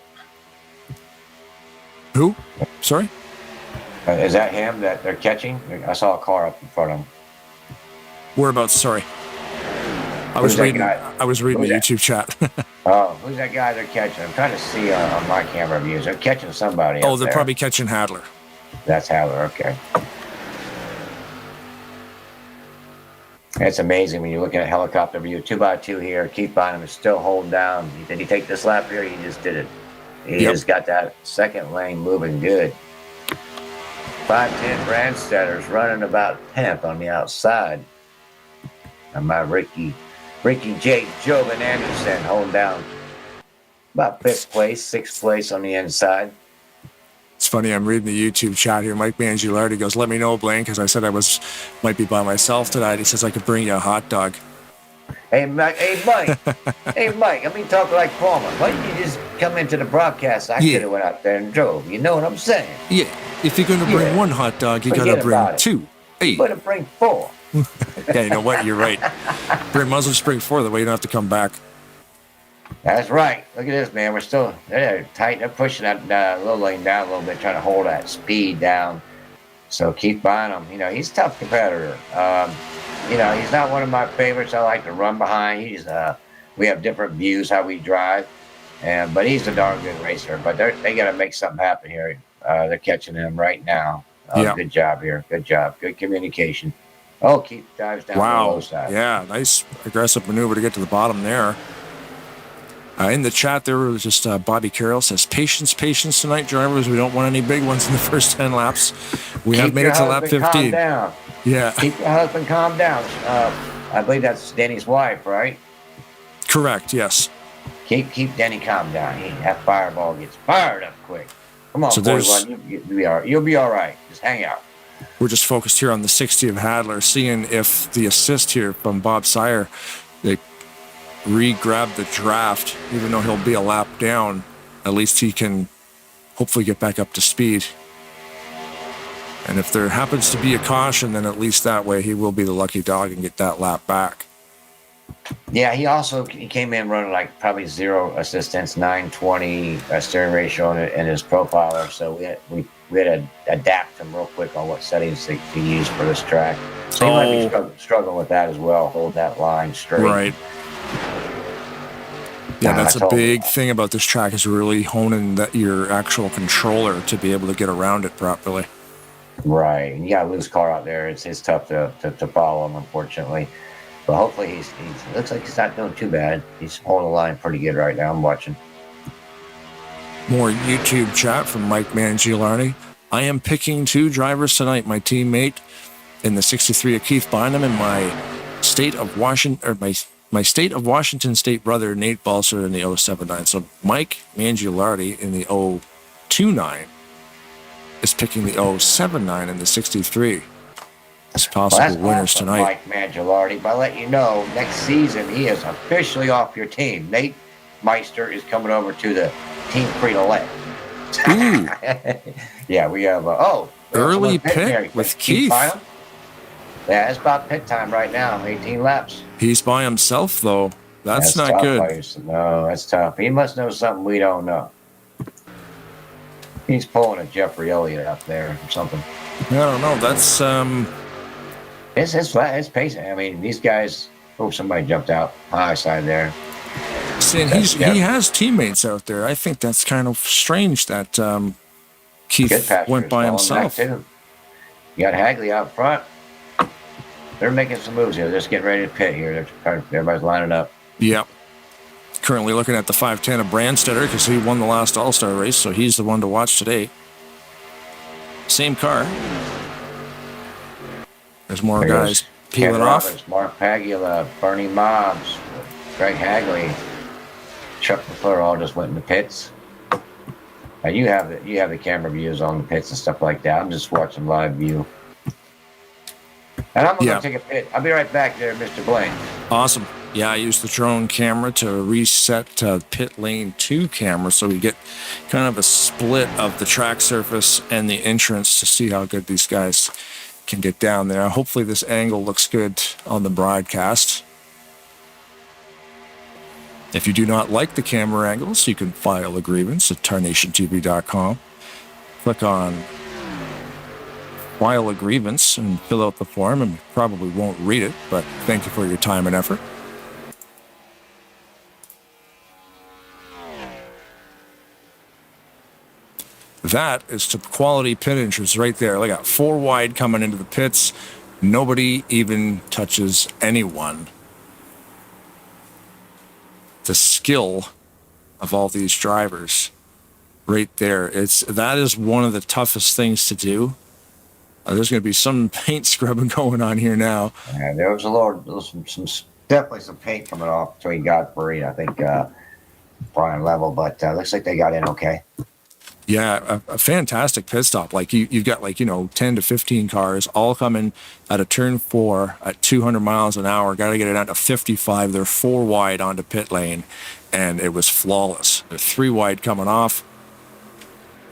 Who? Sorry? Is that him that they're catching? I saw a car up in front of him. Whereabouts? Sorry. I was reading the YouTube chat. Oh, who's that guy they're catching? I'm trying to see on my camera views. They're catching somebody. Oh, they're probably catching Hadler. That's Hadler. Okay. It's amazing when you're looking at helicopter view. 2 by 2 here. Keith Bynum is still holding down. Did he take this lap here? He just did it. He just got that second lane moving good. 510 Branstedter's running about 10th on the outside. And my Ricky J. Jobin Anderson holding down about 5th place, 6th place on the inside. It's funny, I'm reading the YouTube chat here. Mike Mangialardi goes, let me know, Blaine, because I said might be by myself tonight. He says I could bring you a hot dog. Hey, Mike, let me talk like Palmer. Why didn't you just come into the broadcast? I could have went out there and drove. You know what I'm saying? Yeah, if you're going to bring one hot dog, you got to bring 2. Hey. You better bring 4. Yeah, you know what? You're right. Might as well just bring 4. That way you don't have to come back. That's right. Look at this, man. They're tight. They're pushing that little lane down a little bit, trying to hold that speed down. So Keith Bynum, he's a tough competitor. He's not one of my favorites. I like to run behind. We have different views how we drive, but he's a darn good racer. But they got to make something happen here. They're catching him right now. Good job here. Good job. Good communication. Oh, Keith dives down the low side. Yeah, nice aggressive maneuver to get to the bottom there. In the chat, there was just Bobby Carroll says, patience tonight, drivers. We don't want any big ones in the first 10 laps. We have made it to lap 15. Calm down. Yeah. Keep your husband calm down. I believe that's Denny's wife, right? Correct, yes. Keep Denny calm down. That fireball gets fired up quick. Come on, boys. You'll be all right. Just hang out. We're just focused here on the 60 of Hadler, seeing if the assist here from Bob Sire, they re-grab the draft, even though he'll be a lap down. At least he can hopefully get back up to speed. And if there happens to be a caution, then at least that way he will be the lucky dog and get that lap back. Yeah, he came in running like probably 0 assistance, 920 steering ratio in his profiler. So we had to adapt them real quick on what settings to use for this track. So you might be struggling with that as well. Hold that line straight. Right. Yeah, that's a big thing about this track is really honing your actual controller to be able to get around it properly. Right. And you got a loose car out there. It's tough to follow him, unfortunately. But hopefully he looks like he's not doing too bad. He's holding the line pretty good right now. I'm watching. More YouTube chat from Mike Mangiolani. I am picking 2 drivers tonight. My teammate in the 63 of Keith Bynum and my state of Washington, or my state of Washington State brother Nate Balser in the 079. So Mike Mangiolani in the 029 is picking the 079 and the 63 as possible winners tonight. Mike Mangiolani, but I let you know, next season he is officially off your team. Nate Meister is coming over to the Team Frito-Lay. Yeah, we have early pit with Keith. Yeah, it's about pit time right now. 18 laps. He's by himself though. That's not tough, good. No, that's tough. He must know something we don't know. He's pulling a Jeffrey Elliott up there or something. I don't know. That's It's pacing. I mean, these guys. Oh, somebody jumped out high side there. See, and he has teammates out there. I think that's kind of strange that Keith went by himself. You got Hagley out front. They're making some moves here. They're just getting ready to pit here. Everybody's lining up. Yep. Currently looking at the 510 of Brandstetter because he won the last All-Star race, so he's the one to watch today. Same car. There's more guys peeling off. Roberts, Mark Pagula, Bernie Mobbs, Greg Hagley, Chuck McClure all just went in the pits. Now you have the camera views on the pits and stuff like that. I'm just watching live view. And I'm going to take a pit. I'll be right back there, Mr. Blaine. Awesome. Yeah, I used the drone camera to reset pit lane 2 camera so we get kind of a split of the track surface and the entrance to see how good these guys can get down there. Hopefully this angle looks good on the broadcast. If you do not like the camera angles, you can file a grievance at tarnationtv.com. Click on File a Grievance and fill out the form, and probably won't read it, but thank you for your time and effort. That is to quality pit entrance right there. I got 4 wide coming into the pits. Nobody even touches anyone. The skill of all these drivers right there. That is one of the toughest things to do. There's going to be some paint scrubbing going on here now. Yeah, there was definitely some paint coming off between Godfrey and I think Brian Level, but looks like they got in okay. Yeah, a fantastic pit stop. Like you've got 10 to 15 cars all coming at a turn 4 at 200 miles an hour. Got to get it down to 55. They're 4 wide onto pit lane, and it was flawless. They're 3 wide coming off.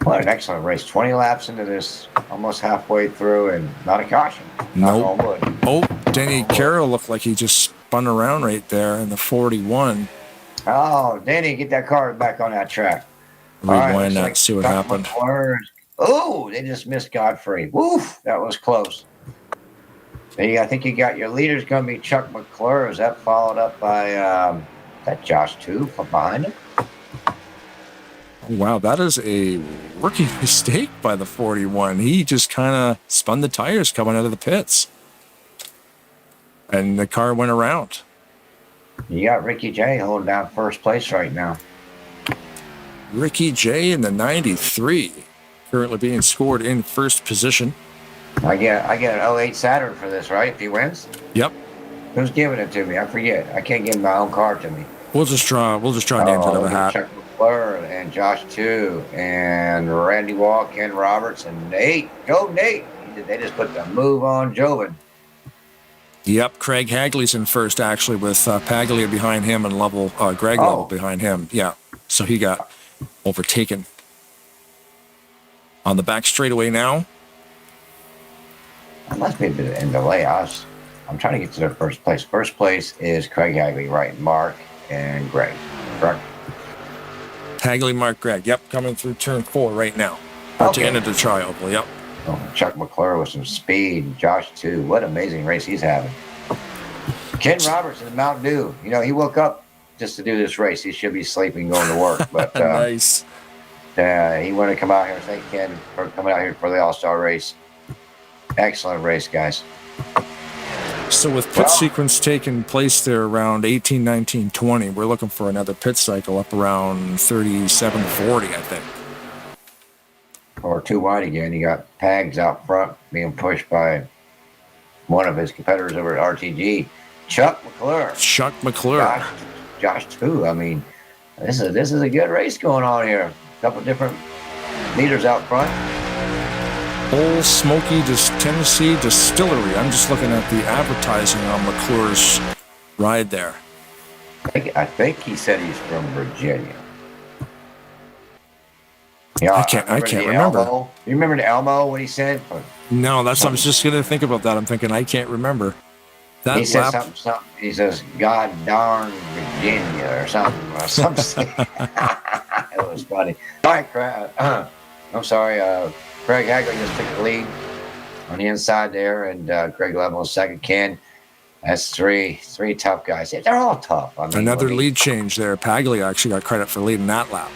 What an excellent race. 20 laps into this, almost halfway through, and not a caution. Nope. Oh, Denny Carroll looked like he just spun around right there in the 41. Oh, Denny, get that car back on that track. Rewind that, see what happened. Oh, they just missed Godfrey. Woof, that was close. I think you got your leader's going to be Chuck McClure. Is that followed up by that Josh 2 from behind him? Wow, that is a rookie mistake by the 41. He just kind of spun the tires coming out of the pits. And the car went around. You got Ricky J holding down first place right now. Ricky J in the 93, currently being scored in first position. I get an 08 Saturn for this, right? If he wins? Yep. Who's giving it to me? I forget. I can't give my own car to me. We'll just draw names out of a hat. Chuck McClure and Josh 2 and Randy Walk, Ken Roberts, and Nate. Go Nate! They just put the move on Jobin. Yep, Craig Hagley's in first actually with Paglia behind him and Greg Level behind him. Yeah, so he got overtaken. On the back straightaway now. That must be a bit in delay. I'm trying to get to their first place. First place is Craig Hagley, right? Mark and Greg. Correct? Hagley, Mark, Greg. Yep, coming through turn 4 right now. But ended the tri-oval, yep. Oh, Chuck McClure with some speed. Josh, too. What an amazing race he's having. Ken Roberts in the Mountain Dew. You know, he woke up just to do this race. He should be sleeping, going to work. But nice. He wanted to come out here. Thank Ken for coming out here for the All-Star race. Excellent race, guys. So with pit sequence taking place there around 18, 19, 20, we're looking for another pit cycle up around 37, 40, I think. Or too wide again. You got Pags out front being pushed by one of his competitors over at RTG. Chuck McClure. Josh too. I mean, this is a good race going on here. A couple different leaders out front. Old Smoky Tennessee Distillery. I'm just looking at the advertising on McClure's ride there. I think he said he's from Virginia. Yeah, I can't remember. Elmo. You remember the Elmo, what he said? No, I was just going to think about that. I'm thinking, I can't remember. He said something. He says, God darn Virginia or something. It was funny. All right, Craig. I'm sorry. Craig Hagley just took the lead on the inside there, and Craig Level second. Ken. That's three tough guys. They're all tough. I mean, another lead change there. Paglia actually got credit for leading that lap.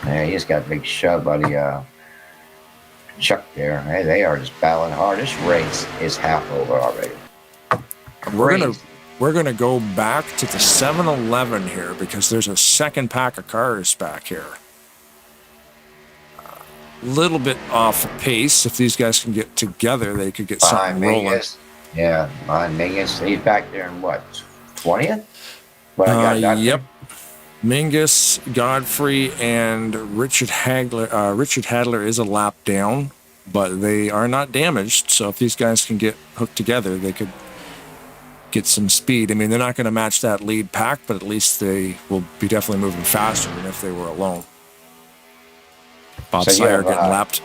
Yeah, he just got a big shove by the Chuck there. Hey, they are just battling hard. This race is half over already. We're gonna go back to the 7-Eleven here because there's a second pack of cars back here. A little bit off pace. If these guys can get together, they could get something rolling. Yeah, behind Mingus. He's back there in what, 20th? Yep. Mingus, Godfrey, and Richard Hagler. Richard Hadler is a lap down, but they are not damaged. So if these guys can get hooked together, they could get some speed. I mean, they're not going to match that lead pack, but at least they will be definitely moving faster than if they were alone. Bob Sire getting lapped.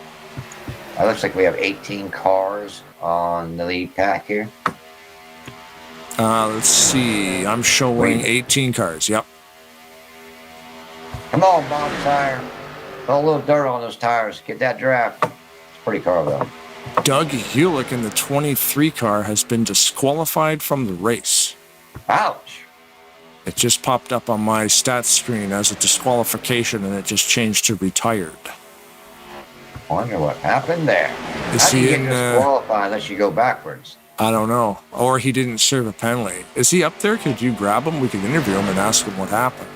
It looks like we have 18 cars on the lead pack here. Let's see. I'm showing 18 cars. Yep. Come on, Bob Sire. Throw a little dirt on those tires. Get that draft. It's a pretty car, though. Doug Hewlick in the 23 car has been disqualified from the race. Ouch. It just popped up on my stats screen as a disqualification, and it just changed to retired. I wonder what happened there. Is he get disqualified unless you go backwards? I don't know. Or he didn't serve a penalty. Is he up there? Could you grab him? We could interview him and ask him what happened.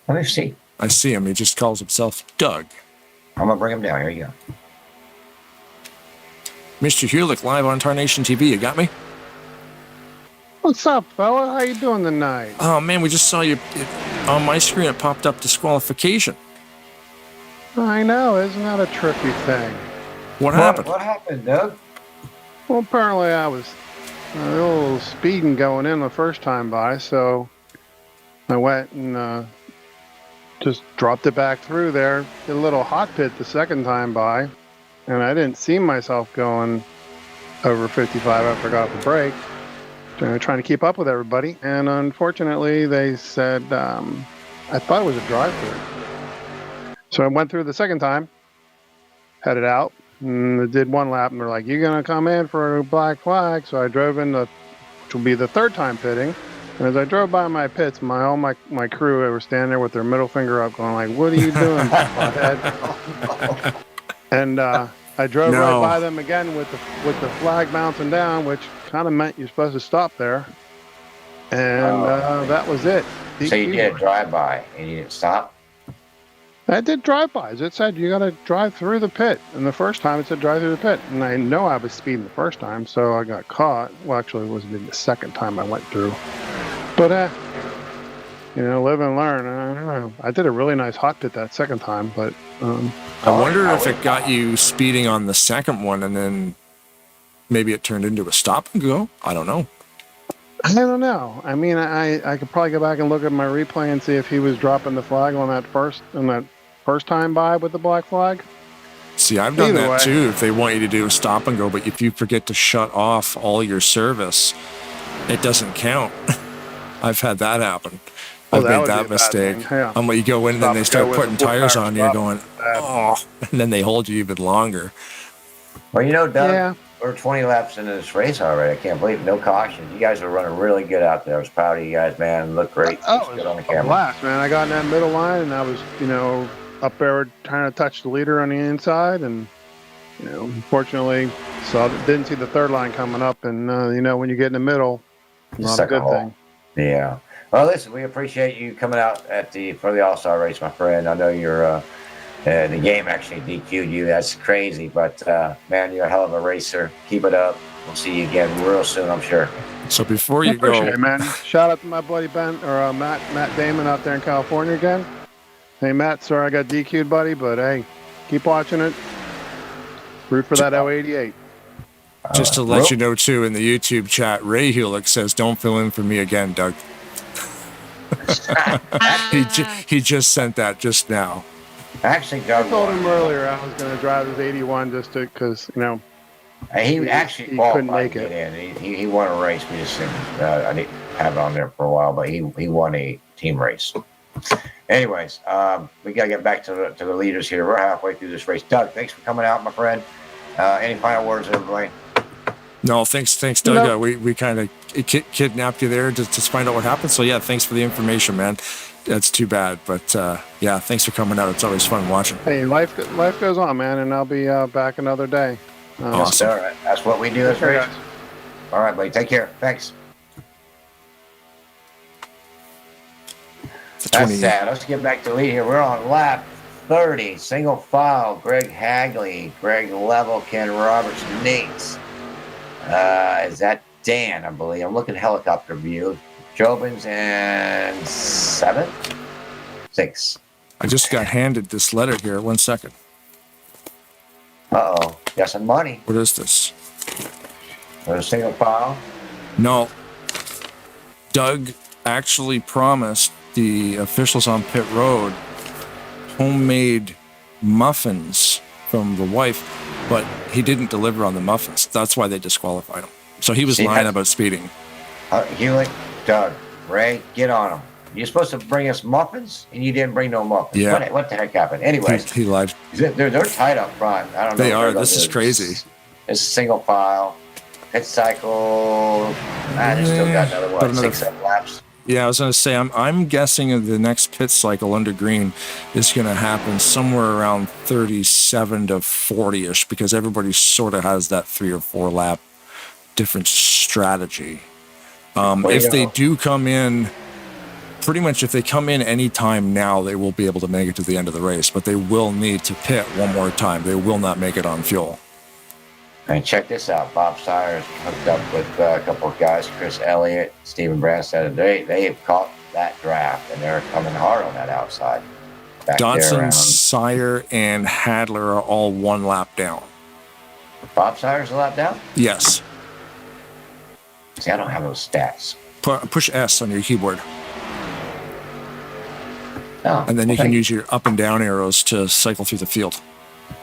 Let me see. I see him. He just calls himself Doug. I'm going to bring him down. Here you go. Mr. Hewlick, live on Tarnation TV. You got me? What's up, fella? How you doing tonight? Oh, man, we just saw you. On my screen, it popped up disqualification. I know. Isn't that a trippy thing? What happened? What happened, Doug? Well, apparently I was a little speeding going in the first time by, so I went and just dropped it back through there. Did a little hot pit the second time by, and I didn't see myself going over 55 after I got off the brake. Trying to keep up with everybody, and unfortunately they said I thought it was a drive-through. So I went through the second time, headed out, and I did one lap, and they're like, "You're gonna come in for a black flag." So I drove in, which will be the third time pitting. And as I drove by my pits, all my crew were standing there with their middle finger up, going like, "What are you doing, butthead?" And I drove right by them again with the flag bouncing down, which kind of meant you're supposed to stop there. And that was it. So you did a drive-by and you didn't stop? I did drive-bys. It said you got to drive through the pit. And the first time it said drive through the pit. And I know I was speeding the first time, so I got caught. Well, actually, it wasn't the second time I went through. But, live and learn. I don't know. I did a really nice hot pit that second time, but... I wonder if it got you speeding on the second one and then maybe it turned into a stop and go. I don't know. I don't know. I mean, I could probably go back and look at my replay and see if he was dropping the flag on that first time by with the black flag. See, I've done that too. If they want you to do a stop and go, but if you forget to shut off all your service, it doesn't count. I've had that happen. I've made that mistake. Yeah. You go in and then they start putting tires on you going, and then they hold you even longer. Well, you know, Doug, Yeah. we're 20 laps into this race already. I can't believe it. No cautions. You guys are running really good out there. I was proud of you guys, man. Look great. Oh, Looks it good on the was a camera. blast, man. I got in that middle line, and I was, up there trying to touch the leader on the inside, and unfortunately, didn't see the third line coming up, and when you get in the middle, not a Suck good hole. thing. Yeah. Well, listen, we appreciate you coming out for the All-Star race, my friend. I know you're the game actually DQ'd you. That's crazy, but man, you're a hell of a racer. Keep it up. We'll see you again real soon, I'm sure. So before you Appreciate go, it, man. Shout out to my buddy Matt Damon out there in California again. Hey, Matt, sorry I got DQ'd, buddy, but hey, keep watching it. Root for that 088. just to let you know too, in the YouTube chat, Ray Hulick says, "Don't fill in for me again, Doug." he just sent that just now. Actually, Doug, I told him earlier I was going to drive his 81 just because he actually couldn't make to it. get in. He won a race. We just I didn't have it on there for a while, but he won a team race. Anyways, we got to get back to the leaders here. We're halfway through this race. Doug, thanks for coming out, my friend. Any final words, everybody? No, thanks, Doug. We kind of kidnapped you there to find out what happened. So yeah, thanks for the information, man. That's too bad, but yeah, thanks for coming out. It's always fun watching. Hey, life goes on, man, and I'll be back another day. Awesome. All right. That's what we do as Okay, racers. All right, buddy. Take care. Thanks. That's sad. Let's get back to the lead here. We're on lap 30, single file. Greg Hagley, Greg Level, Ken Roberts, Nate. Is that Dan, I believe? I'm looking helicopter view. Jobins and 7? 6. I just got handed this letter here. 1 second. Uh-oh. Got some money. What is this? There's a single file. No. Doug actually promised the officials on pit road homemade muffins from the wife, but he didn't deliver on the muffins. That's why they disqualified him. So he was lying about speeding. Hewitt, Doug, Ray, get on them. You're supposed to bring us muffins, and you didn't bring no muffins. Yeah. What the heck happened? Anyways, he lied. They're tight up front. I don't know. They are. This is crazy. It's a single file. Pit cycle. They still got another one. 6-7 laps. Yeah, I was going to say, I'm guessing the next pit cycle under green is going to happen somewhere around 37 to 40-ish, because everybody sort of has that 3 or 4 lap different strategy. If they do come in, pretty much if they come in any time now, they will be able to make it to the end of the race, but they will need to pit one more time. They will not make it on fuel. And check this out. Bob Sires hooked up with a couple of guys, Chris Elliott, Stephen Branstad. They have caught that draft, and they're coming hard on that outside. Dodson, Sire, and Hadler are all 1 lap down. Bob Sires a lap down? Yes. See, I don't have those stats. Push S on your keyboard. Oh, and then you can use your up and down arrows to cycle through the field.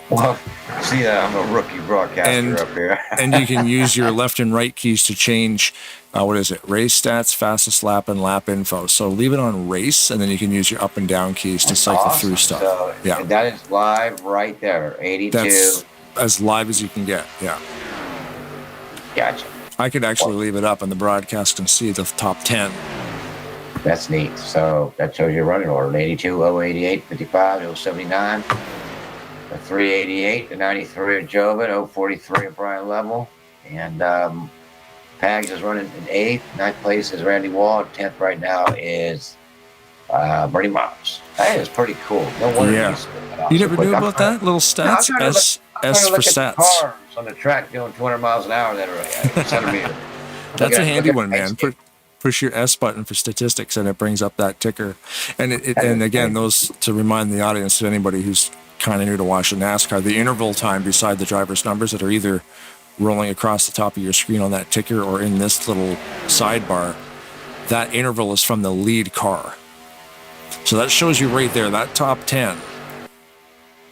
Well, see, I'm a rookie broadcaster up here. And you can use your left and right keys to change, race stats, fastest lap, and lap info. So leave it on race, and then you can use your up and down keys to cycle through stuff. So yeah. That is live right there, 82. That's as live as you can get, yeah. Gotcha. I could actually leave it up, and the broadcast can see the top 10. That's neat. So that shows your running order. 82, 088, 55, 079. The 388, the 93 of Jobin, 043 of Brian Level. And Pags is running in 8th. 9th place is Randy Wall. 10th right now is Bernie Mops. That is pretty cool. No wonder you never knew about that? Little stats? S for stats. Cars on the track doing 200 miles an hour that are centimeter. That's a handy one, man. Push your S button for statistics, and it brings up that ticker. And and again, those, to remind the audience, to anybody who's kind of new to watching NASCAR, the interval time beside the driver's numbers that are either rolling across the top of your screen on that ticker or in this little sidebar, that interval is from the lead car. So that shows you right there, that top 10.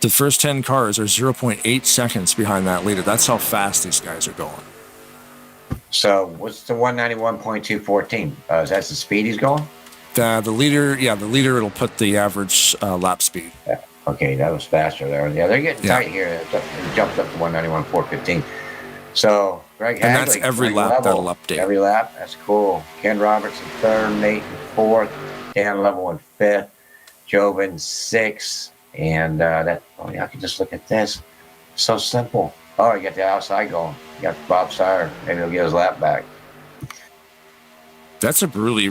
The first 10 cars are 0.8 seconds behind that leader. That's how fast these guys are going. So what's the 191.214? Is that the speed he's going? The leader, it'll put the average lap speed. Yeah. Okay, that was faster there. Yeah, they're getting tight here. It jumped up to 191.415. So, Greg Hagley. And that's every ring lap level. that'll update. Every lap. That's cool. Ken Robertson, 3rd. Nate in 4th. Dan level in 5th. Joven 6th. And I can just look at this. So simple. Oh, you got the outside going. You got Bob Sire. Maybe he'll get his lap back. That's a really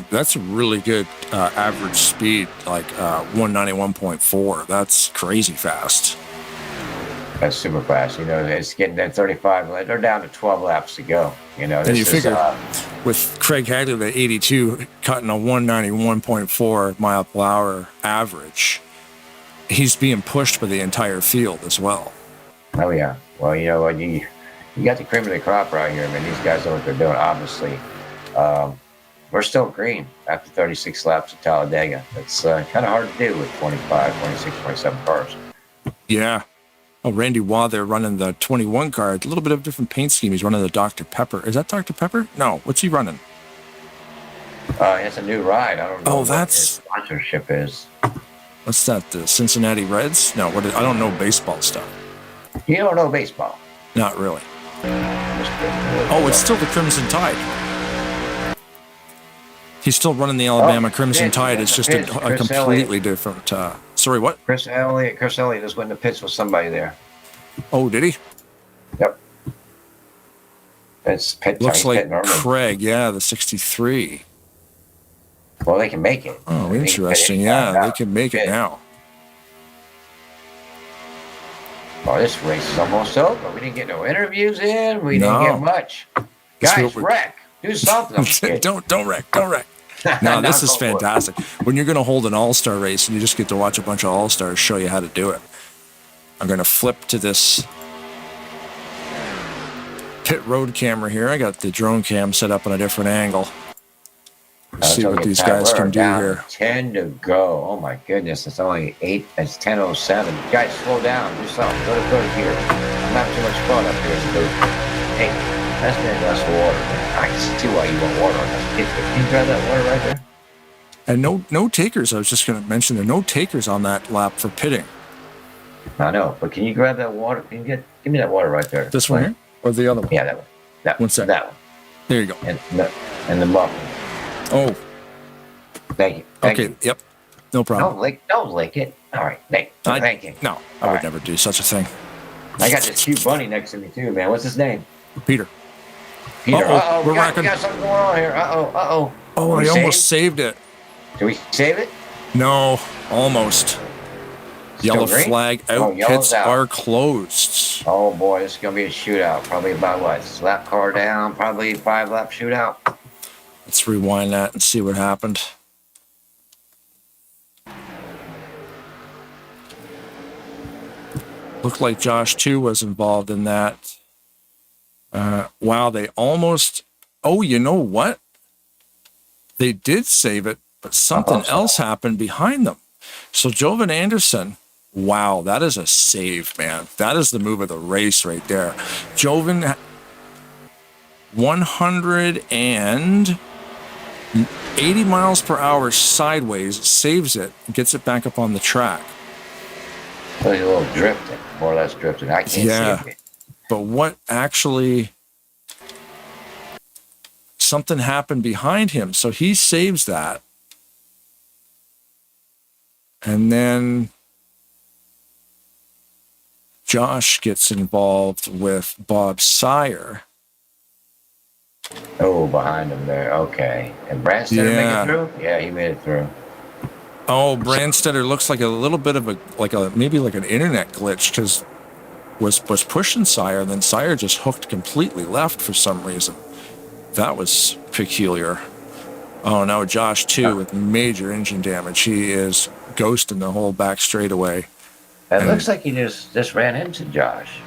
good average speed, like 191.4. That's crazy fast. That's super fast. You know, it's getting to 35. They're down to 12 laps to go. You know, And you figure with Craig Hagley at 82, cutting a 191.4 mile per hour average, he's being pushed by the entire field as well. Oh, yeah. Well, you know what? You got the cream of the crop right here. I mean, these guys know what they're doing, obviously. We're still green after 36 laps at Talladega. It's kind of hard to do with 25, 26, 27 cars. Yeah. Oh, Randy Waugh there running the 21 car. A little bit of a different paint scheme. He's running the Dr. Pepper. Is that Dr. Pepper? No. What's he running? It's a new ride. I don't know what that's his sponsorship is. What's that? The Cincinnati Reds? No, I don't know baseball stuff. You don't know baseball? Not really. Oh, it's still the Crimson Tide. He's still running the Alabama Crimson Tide. It's just a completely different. Sorry, what? Chris Elliott just went in the pits with somebody there. Oh, did he? Yep. It's pit. Looks like Craig. Yeah, the 63. Well, they can make it. Oh, interesting. Yeah, they can make it now. Oh, this race is almost over. We didn't get no interviews in. We didn't get much. Guys, wreck. Do something. Don't wreck. No, this is fantastic. When you're going to hold an all-star race and you just get to watch a bunch of all-stars show you how to do it. I'm going to flip to this pit road camera here. I got the drone cam set up on a different angle. Let's see what these guys can do here. 10 to go. Oh my goodness, it's only 8. It's 10:07. Guys, slow down. Do something. Go to third gear. I'm having too much fun up here. Hey, that's me a glass of water. Man. I can see why you want water on this. Can you grab that water right there? And no takers. I was just going to mention there are no takers on that lap for pitting. I know, but can you grab that water? Can you give me that water right there? This one here, or the other one? Yeah, that one. That one. That one. There you go. And the muffin. Oh. Thank you. Thank you. Yep. No problem. Don't lick it. All right. Thank you. No, I would never do such a thing. I got this cute bunny next to me too, man. What's his name? Peter. Peter. We got something going on here. Oh, I almost saved it. Did we save it? No, almost. Yellow flag out. Pits out. are closed. Oh boy, this is gonna be a shootout. Probably about what? Lap car down. Probably 5-lap shootout. Let's rewind that and see what happened. Looked like Josh too was involved in that. Wow, they almost. Oh, you know what? They did save it, but something else happened behind them. So Joven Anderson, wow, that is a save, man. That is the move of the race right there. Joven, 180 miles per hour sideways, saves it, and gets it back up on the track. So he's a little drifting, more or less drifting. I can't see it. But what actually... Something happened behind him, so he saves that. And then Josh gets involved with Bob Sire. Oh, behind him there. Okay. And Branstetter make it through? Yeah, he made it through. Oh, Branstetter looks like a little bit of maybe like an internet glitch, because was pushing Sire, and then Sire just hooked completely left for some reason. That was peculiar. Oh, now Josh too with major engine damage. He is ghosting the whole back straightaway. It looks like he just ran into Josh.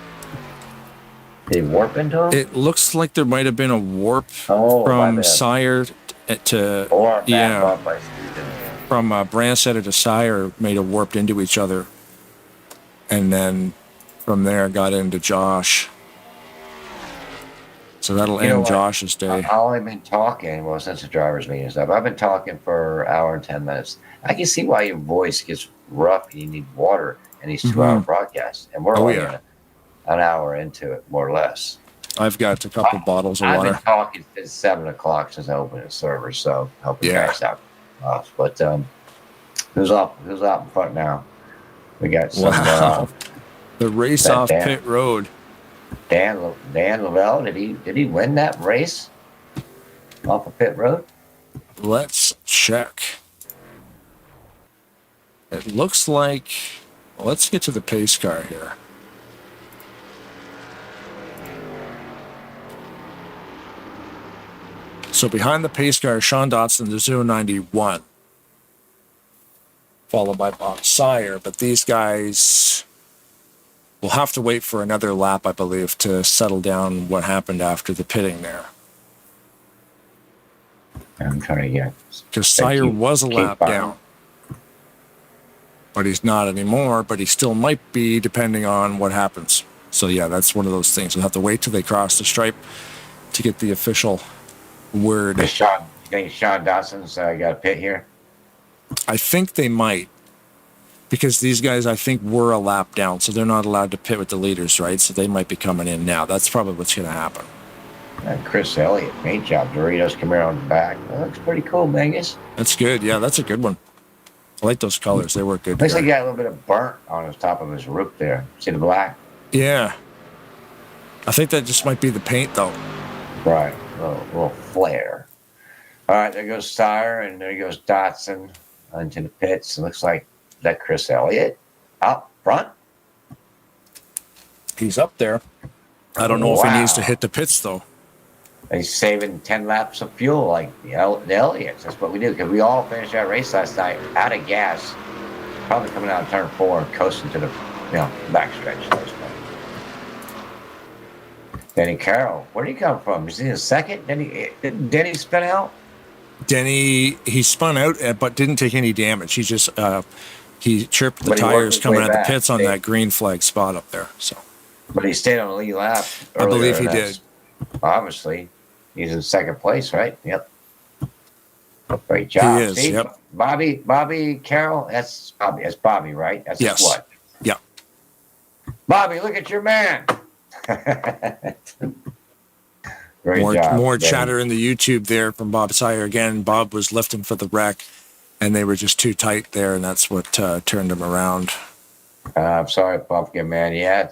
Did he warp into him? It looks like there might have been a warp from Sire to from Branstetter to Sire, made a warped into each other, and then from there got into Josh. So that'll end Josh's day. I've only been talking, since the driver's meeting and stuff, I've been talking for an hour and 10 minutes. I can see why your voice gets rough. You need water in these 2-hour broadcasts, and we're only an hour into it, more or less. I've got a couple bottles of water. I've been talking since 7 o'clock since I opened the server, so helping guys out. But who's up in front now? We got some. The race off pit road. Dan Lavelle, did he win that race off of pit road? Let's check. It looks like. Well, let's get to the pace car here. So behind the pace car, Sean Dotson, the 091, followed by Bob Sire. But these guys will have to wait for another lap, I believe, to settle down what happened after the pitting there. I'm trying to get. Because Sire was a lap down. But he's not anymore, but he still might be depending on what happens. So yeah, that's one of those things. We'll have to wait till they cross the stripe to get the official word. You think Sean Dawson's got a pit here? I think they might. Because these guys, I think, were a lap down, so they're not allowed to pit with the leaders, right? So they might be coming in now. That's probably what's going to happen. Chris Elliott, great job. Doritos Camaro on the back. That looks pretty cool, Mangus. That's good. Yeah, that's a good one. I like those colors. They work good. Looks like he got a little bit of burnt on the top of his roof there. See the black? Yeah. I think that just might be the paint, though. Right. A little flare. All right, there goes Sire, and there goes Dotson into the pits. It looks like that Chris Elliott out front. He's up there. I don't know if he needs to hit the pits, though. He's saving 10 laps of fuel like the Elliots. That's what we do, because we all finished our race last night out of gas, probably coming out of turn 4 and coasting to the backstretch. Denny Karl, where did he come from? Is he in second? Did Denny spin out? Denny, he spun out, but didn't take any damage. He just he chirped the tires coming out the pits on that green flag spot up there. So, but he stayed on the lead lap. I believe he did. Obviously, he's in second place, right? Yep. Great job. He is. See? Yep. Bobby Karl. That's Bobby, right? That's his what? Yeah. Bobby, look at your man. Great job, more chatter in the YouTube there from Bob Sire. Again, Bob was lifting for the wreck, and they were just too tight there, and that's what turned him around. I'm sorry, Pumpkin Man. Yeah,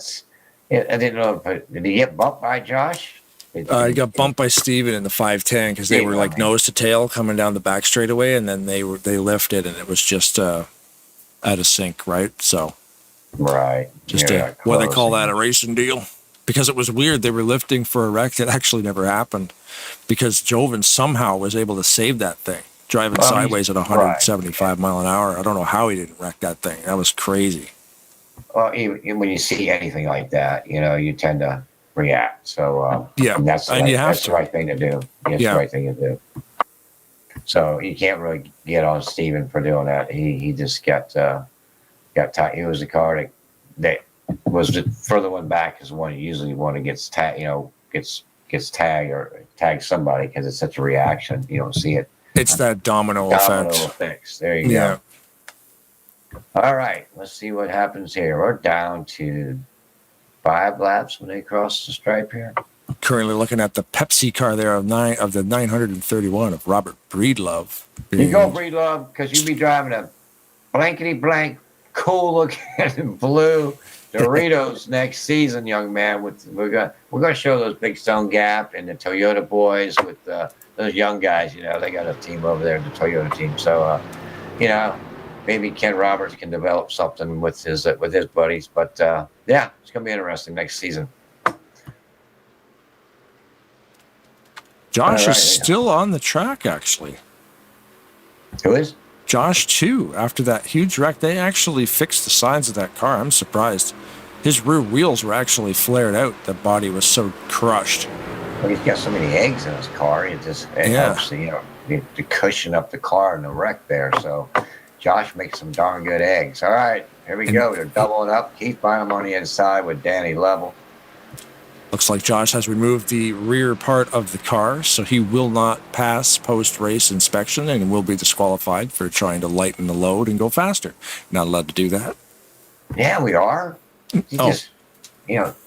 I didn't know. Did he get bumped by Josh? He got bumped by Steven in the 510 because they were like nose to tail coming down the back straightaway, and then they lifted, and it was just out of sync, right? So, right, just what they call that, a racing deal. Because it was weird, they were lifting for a wreck that actually never happened. Because Joven somehow was able to save that thing, driving sideways at 175 mile an hour. I don't know how he didn't wreck that thing. That was crazy. Well, even when you see anything like that, you tend to react. So yeah, that's the right thing to do. That's the right thing to do. So you can't really get on Steven for doing that. He just got tight. He was the car that was the further one back is the one usually one that gets tagged, gets tagged or tags somebody because it's such a reaction. You don't see it. It's that domino effect. There you go. All right, let's see what happens here. We're down to 5 laps when they cross the stripe here. Currently looking at the Pepsi car there of the 931 of Robert Breedlove. You go Breedlove because you be driving a blankety blank, cool looking blue Doritos next season, young man. We're gonna show those Big Stone Gap and the Toyota boys with those young guys. They got a team over there, the Toyota team. So maybe Ken Roberts can develop something with his buddies. But it's gonna be interesting next season. Josh is still on the track, actually. Who is? Josh, too. After that huge wreck, they actually fixed the sides of that car. I'm surprised. His rear wheels were actually flared out. The body was so crushed. Well, he's got so many eggs in his car. It helps, to cushion up the car in the wreck there. So Josh makes some darn good eggs. All right, here we go. They're doubling up. Keith Bynum on the inside with Danny Level. Looks like Josh has removed the rear part of the car, so he will not pass post-race inspection and will be disqualified for trying to lighten the load and go faster. Not allowed to do that. Yeah, we are. You just,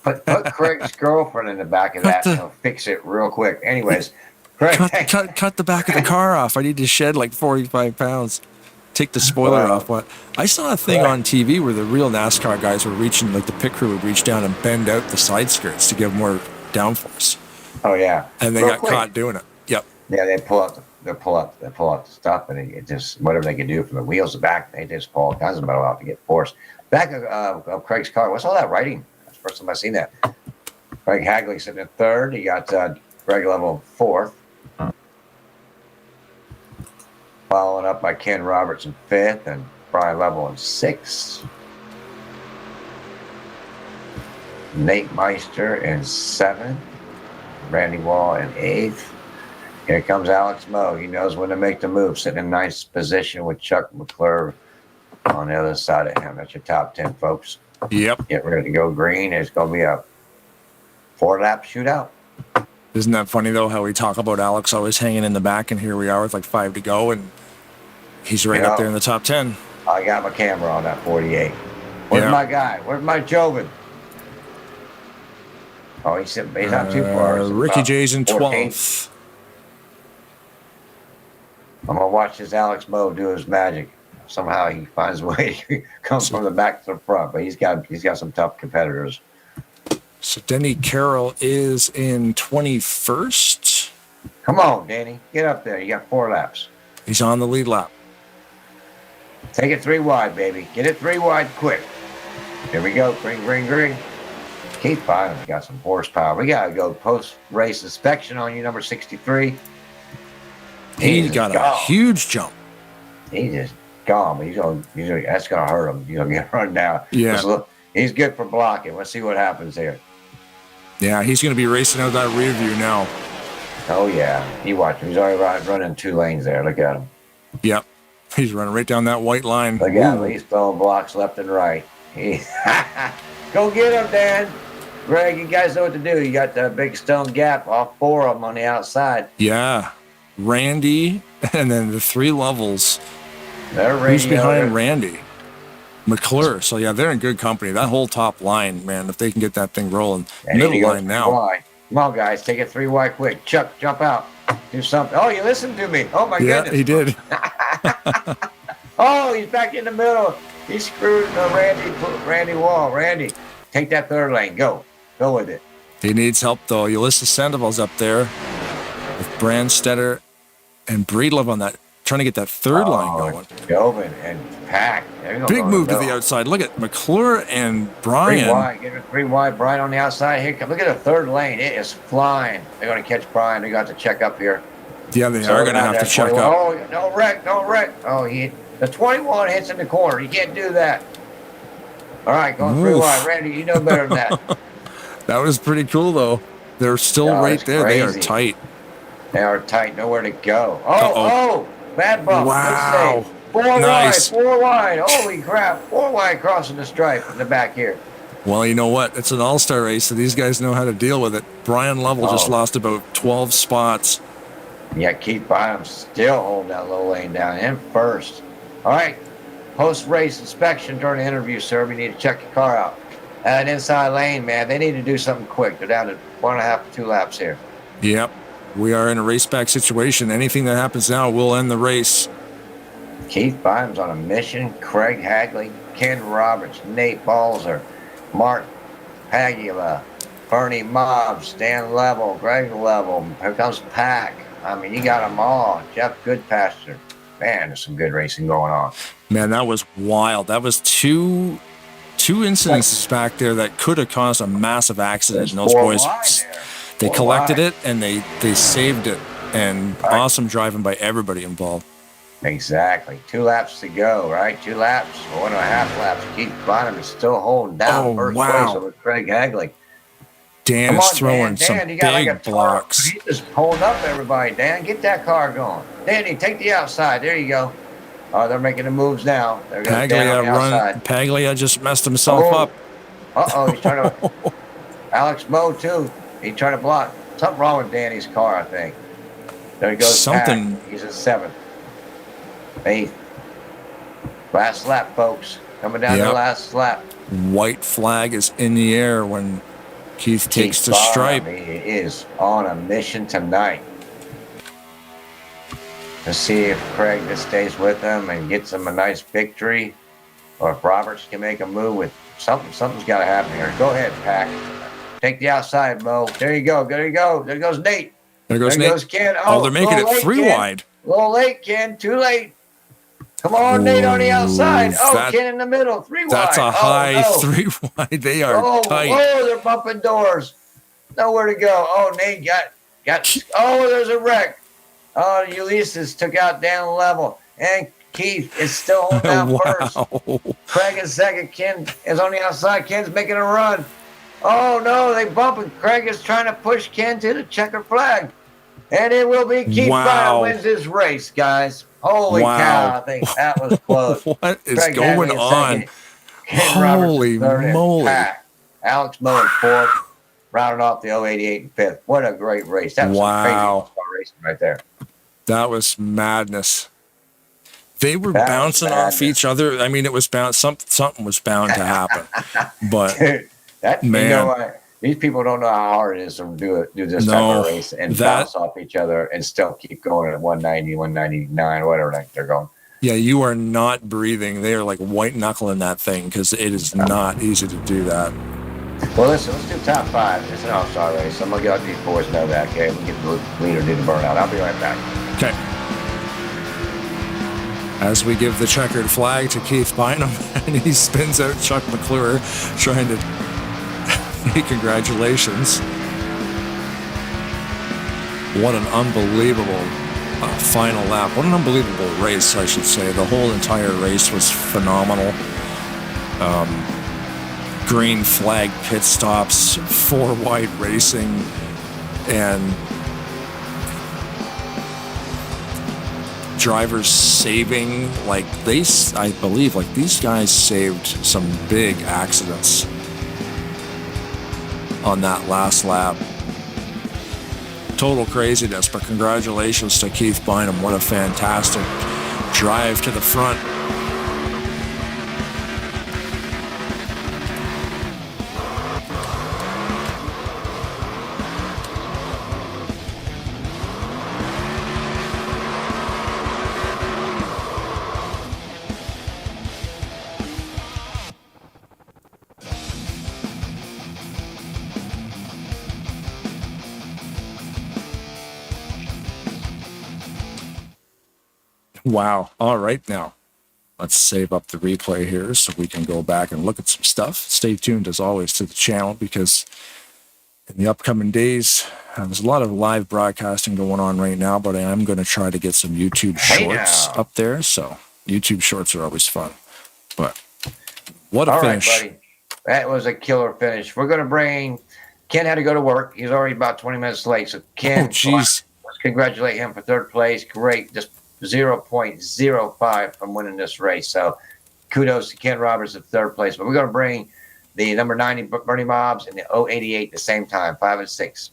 put Craig's girlfriend in the back of that and fix it real quick. Anyways, Craig, cut the back of the car off. I need to shed like 45 pounds. Take the spoiler off. What I saw a thing on TV where the real NASCAR guys were reaching, like the pit crew would reach down and bend out the side skirts to give more downforce. Oh yeah, and they got caught doing it. Yep. Yeah, they pull up the stuff, and it just whatever they can do from the wheels to back, they just pull all kinds of metal out to get force. Back of Craig's car. What's all that writing? That's the first time I've seen that. Craig Hagley sitting in third. You got Greg Level fourth. Following up by Ken Roberts in fifth and Brian Level in sixth. Nate Meister in seventh. Randy Wall in eighth. Here comes Alex Moe. He knows when to make the move. Sitting in ninth position with Chuck McClure on the other side of him. That's your top 10, folks. Yep. Get ready to go green. It's going to be a 4-lap shootout. Isn't that funny, though, how we talk about Alex always hanging in the back, and here we are with like 5 to go, and he's right up there in the top 10. I got my camera on that 48. Where's my guy? Where's my Joven? Oh, he's not too far. Ricky J's in 12th. I'm going to watch this Alex Moe do his magic. Somehow he finds a way to come from the back to the front, but he's got some tough competitors. So Denny Carroll is in 21st. Come on, Danny. Get up there. You got 4 laps. He's on the lead lap. Take it 3 wide, baby. Get it 3 wide quick. Here we go. Green, green, green. Keith Bynum's got some horsepower. We got to go post-race inspection on you, number 63. He's got a huge jump. He's just gone. That's going to hurt him. You're going to get run down. Yeah. Look, he's good for blocking. Let's see what happens here. Yeah, he's going to be racing out that rear view now. Oh, yeah. You watch him. He's already running 2 lanes there. Look at him. Yep. He's running right down that white line. Look at him. He's throwing blocks left and right. Go get him, Dan. Greg, you guys know what to do. You got the big stone gap, all 4 of them on the outside. Yeah. Randy, and then the 3 levels. Who's behind Randy? McClure. So, yeah, they're in good company. That whole top line, man, if they can get that thing rolling. Middle line now. Wide. Come on, guys. Take it 3 wide quick. Chuck, jump out. Do something. Oh, you listened to me. Oh, my goodness. Yeah, he did. Oh, he's back in the middle. He screwed Randy Wall. Randy, take that 3rd lane. Go. Go with it. He needs help, though. Ulysses Sandoval's up there with Brandstetter and Breedlove on that, trying to get that 3rd line going. Joven and Pack. Big move to the outside. Look at McClure and Brian. 3 wide. Get it 3 wide. Brian on the outside. Here, look at the 3rd lane. It is flying. They're going to catch Brian. They got to check up here. Yeah, they are going to have to check up. Oh, don't wreck. Oh, the 21 hits in the corner. You can't do that. All right, going 3 wide. Randy, you know better than that. That was pretty cool, though. They're still right there. Crazy. They are tight. They are tight. Nowhere to go. Oh, bad bump. Wow. 4 Nice. wide. 4 wide. Holy crap. 4 wide crossing the stripe in the back here. Well, you know what? It's an all-star race, so these guys know how to deal with it. Brian Lovell just lost about 12 spots. Yeah, Keith Bynum still holding that low lane down in first. All right. Post-race inspection during the interview, sir. We need to check your car out. An inside lane, man. They need to do something quick. They're down to 1.5 to 2 laps here. Yep. We are in a race-back situation. Anything that happens now will end the race. Keith Bynum's on a mission. Craig Hagley, Ken Roberts, Nate Balzer, Mark Pagula, Bernie Mobbs, Dan Level, Greg Level. Here comes Pack. I mean, you got them all. Jeff Goodpasture. Man, there's some good racing going on. Man, that was wild. That was two incidences back there that could have caused a massive accident. And those boys, they collected it and they saved it. And awesome driving by everybody involved. Exactly. 2 laps to go, right? 2 laps, 1.5 laps. Keith Bynum is still holding down first place over Craig Hagley. Dan is throwing some big blocks. He's just pulling up everybody. Dan, get that car going. Danny, take the outside. There you go. Oh, they're making the moves now. They're going to stand on the outside. Paglia just messed himself up. He's trying to. Alex Moe, too. He tried to block. Something wrong with Danny's car, I think. There he goes. Something. Pack. He's in 7th. 8th. Last lap, folks. Coming down to the last lap. White flag is in the air when Keith takes the stripe. He is on a mission tonight. Let's see if Craig just stays with him and gets him a nice victory, or if Roberts can make a move with something. Something's got to happen here. Go ahead, Pack. Take the outside, Mo. There you go. There you go. There goes Nate. There goes Nate. Ken. Oh, they're making it late, 3 Ken. wide. A little late, Ken. Too late. Come on, Nate on the outside. Ken in the middle. 3 wide. That's a high 3 wide. They are tight. Oh, they're bumping doors. Nowhere to go. Oh, Nate got. Oh, there's a wreck. Oh, Ulysses took out down level. And Keith is still holding down first. Craig is second. Ken is on the outside. Ken's making a run. Oh, no, they bumping. Craig is trying to push Ken to the checker flag. And it will be Keith Bynum wins this race, guys. Holy cow, I think that was close. What is Craig going on? Holy moly. Alex Moe in 4th, rounding off the 088 in 5th. What a great race. That was some crazy racing right there. That was madness. They were bouncing off each other. I mean, it was something was bound to happen. But dude, man, you know what? These people don't know how hard it is to do this type of race and bounce off each other and still keep going at 190, 199, whatever they're going. Yeah, you are not breathing. They are like white knuckling that thing because it is not easy to do that. Well, listen, let's do top 5. It's an all-star race. I'm going to let these boys know that, okay? We'll get the leader do the burnout. I'll be right back. Okay. As we give the checkered flag to Keith Bynum, and he spins out Chuck McClure, trying to hey, congratulations. What an unbelievable final lap. What an unbelievable race, I should say. The whole entire race was phenomenal. Green flag pit stops, 4 wide racing, and drivers saving, I believe these guys saved some big accidents on that last lap. Total craziness, but congratulations to Keith Bynum. What a fantastic drive to the front. Wow. All right, now let's save up the replay here so we can go back and look at some stuff. Stay tuned as always to the channel because in the upcoming days, there's a lot of live broadcasting going on right now, but I am going to try to get some YouTube shorts up there. So YouTube shorts are always fun. But what a finish. All right, buddy. That was a killer finish. We're going to bring Ken had to go to work. He's already about 20 minutes late. So Ken, let's congratulate him for 3rd place. Great. Just 0.05 from winning this race. So kudos to Ken Roberts at 3rd place. But we're going to bring the number 90 Bernie Mobs and the 088 at the same time, 5 and 6.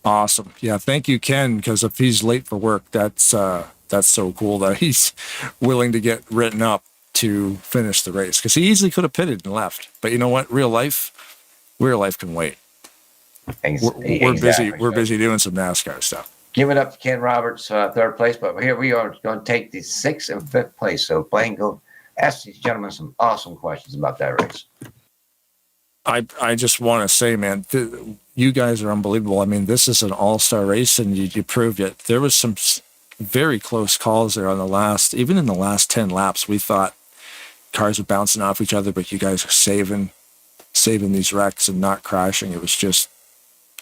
Awesome. Yeah, thank you, Ken, because if he's late for work, that's so cool that he's willing to get written up to finish the race because he easily could have pitted and left. But you know what? Real life can wait. We're busy doing some NASCAR stuff. Give it up to Ken Roberts, 3rd place. But here we are going to take the 6th and 5th place. So Blaine, go ask these gentlemen some awesome questions about that race. I just want to say, man, you guys are unbelievable. I mean, this is an all-star race, and you proved it. There was some very close calls there on even in the last 10 laps. We thought cars were bouncing off each other, but you guys are saving these wrecks and not crashing. It was just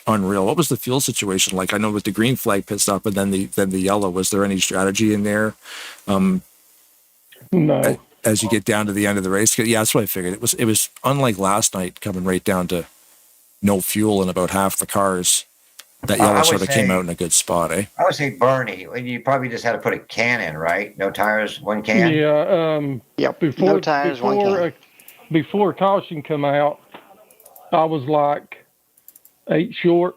unreal. What was the fuel situation like? I know with the green flag pit stop, but then the yellow. Was there any strategy in there? No. As you get down to the end of the race, yeah, that's what I figured. It was unlike last night, coming right down to no fuel in about half the cars. That yellow sort of came out in a good spot, eh? I would say Bernie, you probably just had to put a can in, right? No tires, 1 can. Yeah. Before, no tires, 1 can. Before caution come out, I was like, 8 short.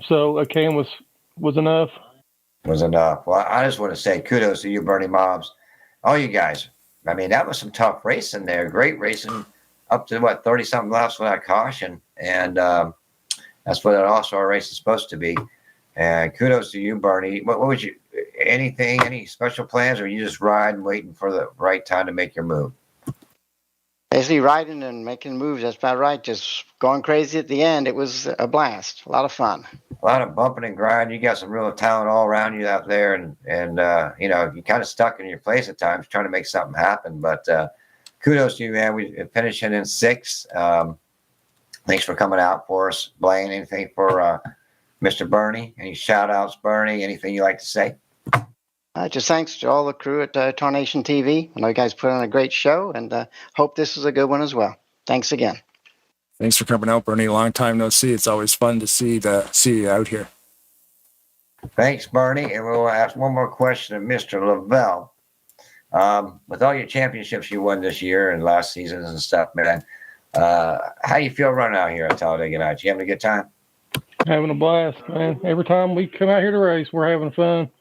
So a can was enough. Was enough. Well, I just want to say kudos to you, Bernie Mobs. All you guys. I mean, that was some tough racing there. Great racing up to 30-something laps without caution. And that's what an all-star race is supposed to be. And kudos to you, Bernie. What would you, any special plans, or you just riding, waiting for the right time to make your move? Basically riding and making moves. That's about right. Just going crazy at the end. It was a blast. A lot of fun. A lot of bumping and grinding. You got some real talent all around you out there, and you know, you kind of stuck in your place at times trying to make something happen. But kudos to you, man. We finishing in 6th. Thanks for coming out for us, Blaine. Anything for Mr. Bernie? Any shout outs, Bernie? Anything you like to say? Just thanks to all the crew at Tarnation TV. I know you guys put on a great show, and hope this is a good one as well. Thanks again. Thanks for coming out, Bernie. Long time no see. It's always fun to see you out here. Thanks, Bernie. And we'll ask one more question of Mr. Lavelle. With all your championships you won this year and last seasons and stuff, man, how you feel running out here at Talladega Nights? You having a good time? Having a blast, man. Every time we come out here to race, we're having fun.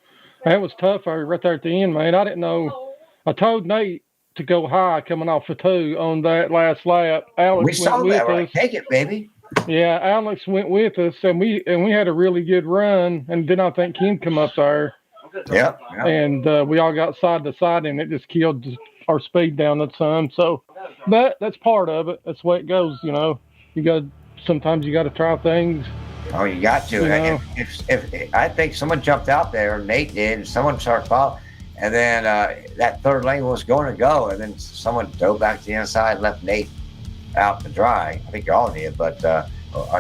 That was tough right there at the end, man. I didn't know. I told Nate to go high coming off the 2 on that last lap. Alex we saw that. We're like, take it, baby. Yeah, Alex went with us, and we had a really good run. And then I think Kim come up there. Yeah. And we all got side to side, and it just killed our speed down that some. So, but that's part of it. That's the way it goes, you know. Sometimes you got to try things. Oh, you got to. If I think someone jumped out there, Nate did, and someone started following, and then that third lane was going to go, and then someone dove back to the inside and left Nate out to dry. I think you all did, but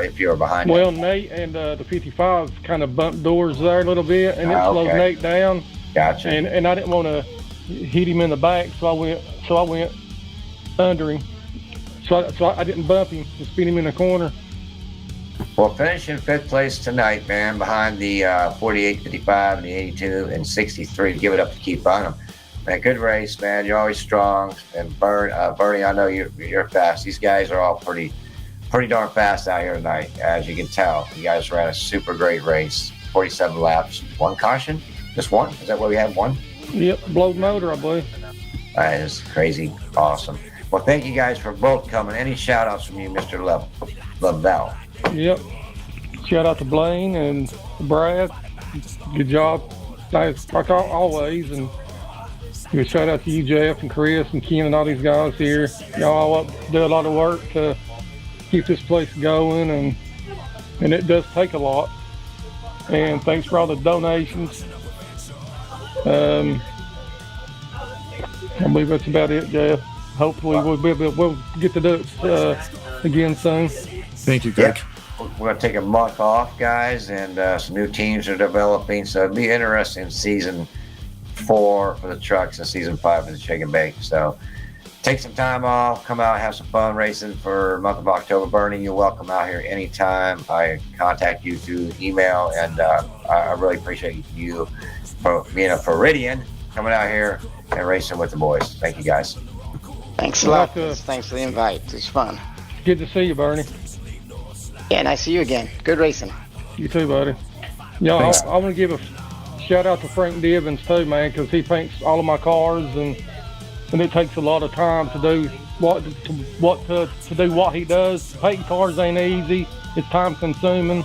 if you were behind well, him. Nate and the 55 kind of bumped doors there a little bit, and it slowed Nate down. Gotcha. And I didn't want to hit him in the back, so I went under him. So I didn't bump him, just beat him in the corner. Well, finishing 5th place tonight, man, behind the 48, 55, and the 82, and 63. Give it up to keep on them. Man, good race, man. You're always strong. And Bernie, I know you're fast. These guys are all pretty darn fast out here tonight, as you can tell. You guys ran a super great race. 47 laps. 1 caution? Just 1? Is that what we had? 1? Yep, blowed motor, I believe. That is crazy. Awesome. Well, thank you guys for both coming. Any shout-outs from you, Mr. Lavelle? Yep. Shout out to Blaine and Brad. Good job. Nice, like always. And good shout out to you, Jeff, and Chris, and Ken, and all these guys here. Y'all all do a lot of work to keep this place going, and it does take a lot. And thanks for all the donations. I believe that's about it, Jeff. Hopefully we'll get to do it again soon. Thank you, Greg. Yep. We're going to take a month off, guys, and some new teams are developing. So it'll be interesting in season 4 for the trucks and season 5 for the shake and bake. So take some time off, come out, have some fun racing for the month of October. Bernie, you're welcome out here anytime. I contact you through email, and I really appreciate you for being a Floridian, coming out here and racing with the boys. Thank you, guys. Thanks a lot. Thanks for the invite. It was fun. Good to see you, Bernie. Yeah, nice to see you again. Good racing. You too, buddy. Y'all, I want to give a shout out to Frank Divins too, man, because he paints all of my cars, and it takes a lot of time to do what he does. Painting cars ain't easy. It's time consuming.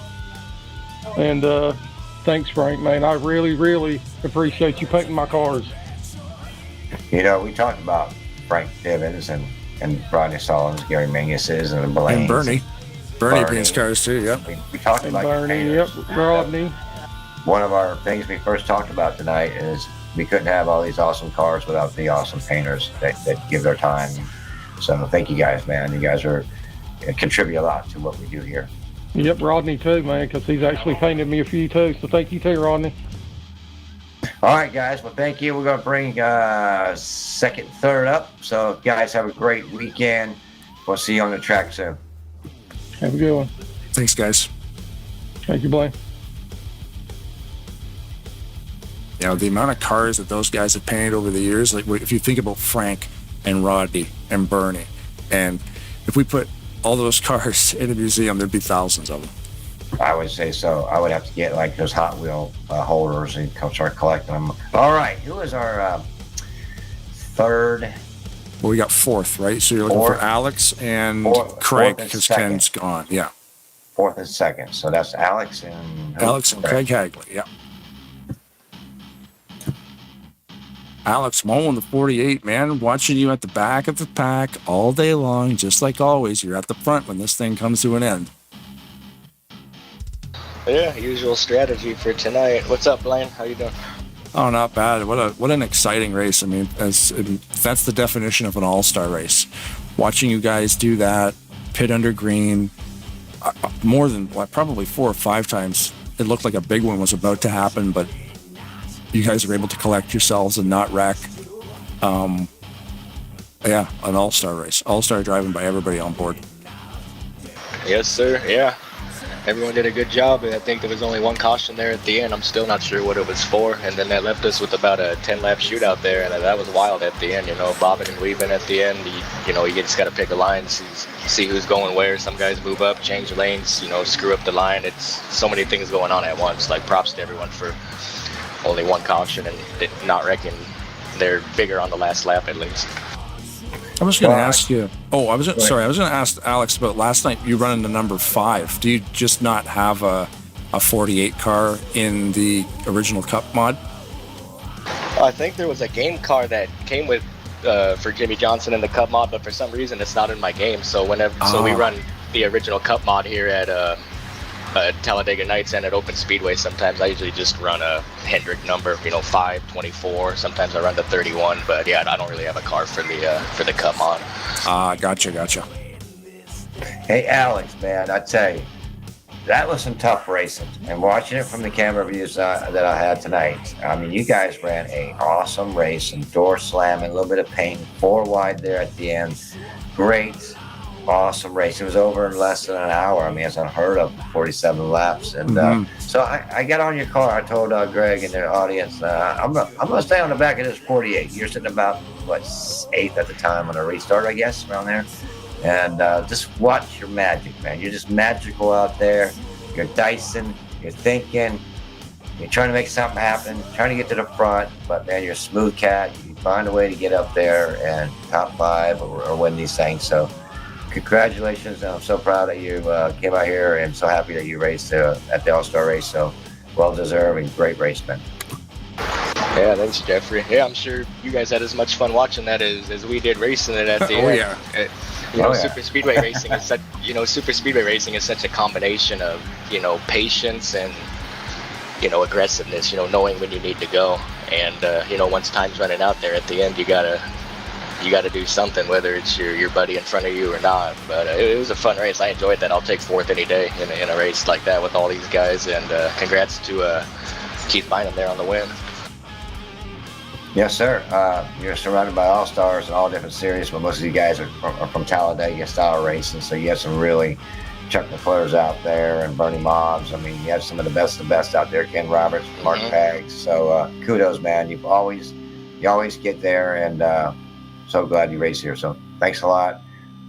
And thanks, Frank, man. I really, really appreciate you painting my cars. You know, we talked about Frank Divins and Rodney Solomons, Gary Mingus's, and Blaine. And Bernie paints cars too, yep. We talked about Bernie, yep, Rodney. One of our things we first talked about tonight is we couldn't have all these awesome cars without the awesome painters that give their time. So thank you guys, man. You guys contribute a lot to what we do here. Yep, Rodney too, man, because he's actually painted me a few too. So thank you too, Rodney. All right, guys. Well, thank you. We're going to bring second, third up. So guys, have a great weekend. We'll see you on the track soon. Have a good one. Thanks, guys. Thank you, Blaine. You know, the amount of cars that those guys have painted over the years, like if you think about Frank and Rodney and Bernie, and if we put all those cars in a museum, there'd be thousands of them. I would say so. I would have to get like those Hot Wheel holders and come start collecting them. All right, who is our third? Well, we got fourth, right? So you're looking for Alex and Craig because Ken's gone. Yeah. Fourth and second. So that's Alex and Craig Hagley. Yeah. Alex mowing the 48, man. Watching you at the back of the pack all day long, just like always. You're at the front when this thing comes to an end. Yeah, usual strategy for tonight. What's up, Blaine? How you doing? Oh, not bad. What an exciting race. I mean, that's the definition of an all-star race. Watching you guys do that, pit under green, more than probably 4 or 5 times. It looked like a big one was about to happen, but you guys were able to collect yourselves and not wreck. Yeah, an all-star race. All-star driving by everybody on board. Yes, sir. Yeah. Everyone did a good job. I think there was only one caution there at the end. I'm still not sure what it was for. And then that left us with about a 10-lap shootout there. And that was wild at the end, bobbing and weaving at the end. You just got to pick a line, see who's going where. Some guys move up, change lanes, screw up the line. It's so many things going on at once. Like, props to everyone for only one caution and not wrecking. They're bigger on the last lap at least. I was going to ask you. Oh, I was going to ask Alex about last night. You running the number 5. Do you just not have a 48 car in the original Cup mod? I think there was a game car that came with for Jimmy Johnson in the Cup mod, but for some reason it's not in my game. So so we run the original Cup mod here at Talladega Nights and at Open Speedway. Sometimes I usually just run a Hendrick number, 5, 24. Sometimes I run the 31, but yeah, I don't really have a car for the Cup mod. Gotcha. Hey, Alex, man, I tell you, that was some tough racing. And watching it from the camera views that I had tonight, I mean, you guys ran an awesome race and door slamming, a little bit of pain, 4 wide there at the end. Great. Awesome race. It was over in less than an hour. I mean, it's unheard of, 47 laps. And so I got on your car. I told Greg and the audience, I'm gonna stay on the back of this 48. You're sitting about 8th at the time on the restart, I guess, around there. And just watch your magic, man. You're just magical out there. You're dicing. You're thinking. You're trying to make something happen. Trying to get to the front. But man, you're a smooth cat. You find a way to get up there and top 5 or win these things. So. Congratulations. I'm so proud that you came out here and so happy that you raced at the All-Star race. So well-deserved and great race, man. Yeah, thanks, Jeffrey. Yeah, I'm sure you guys had as much fun watching that as we did racing it at the end. Yeah. Super speedway racing is such, super speedway racing is such a combination of, patience and, aggressiveness, knowing when you need to go. And, once time's running out there at the end, you gotta do something, whether it's your buddy in front of you or not. But it was a fun race. I enjoyed that. I'll take 4th any day in a race like that with all these guys. And congrats to Keith Bynum there on the win. Yes, sir. You're surrounded by all-stars in all different series, but most of you guys are from Talladega style racing. So you have some really Chuck McClure's out there and Bernie Mobbs. I mean, you have some of the best out there. Ken Roberts, Mark Paggs. So kudos, man. You always get there, and so glad you raced here. So thanks a lot.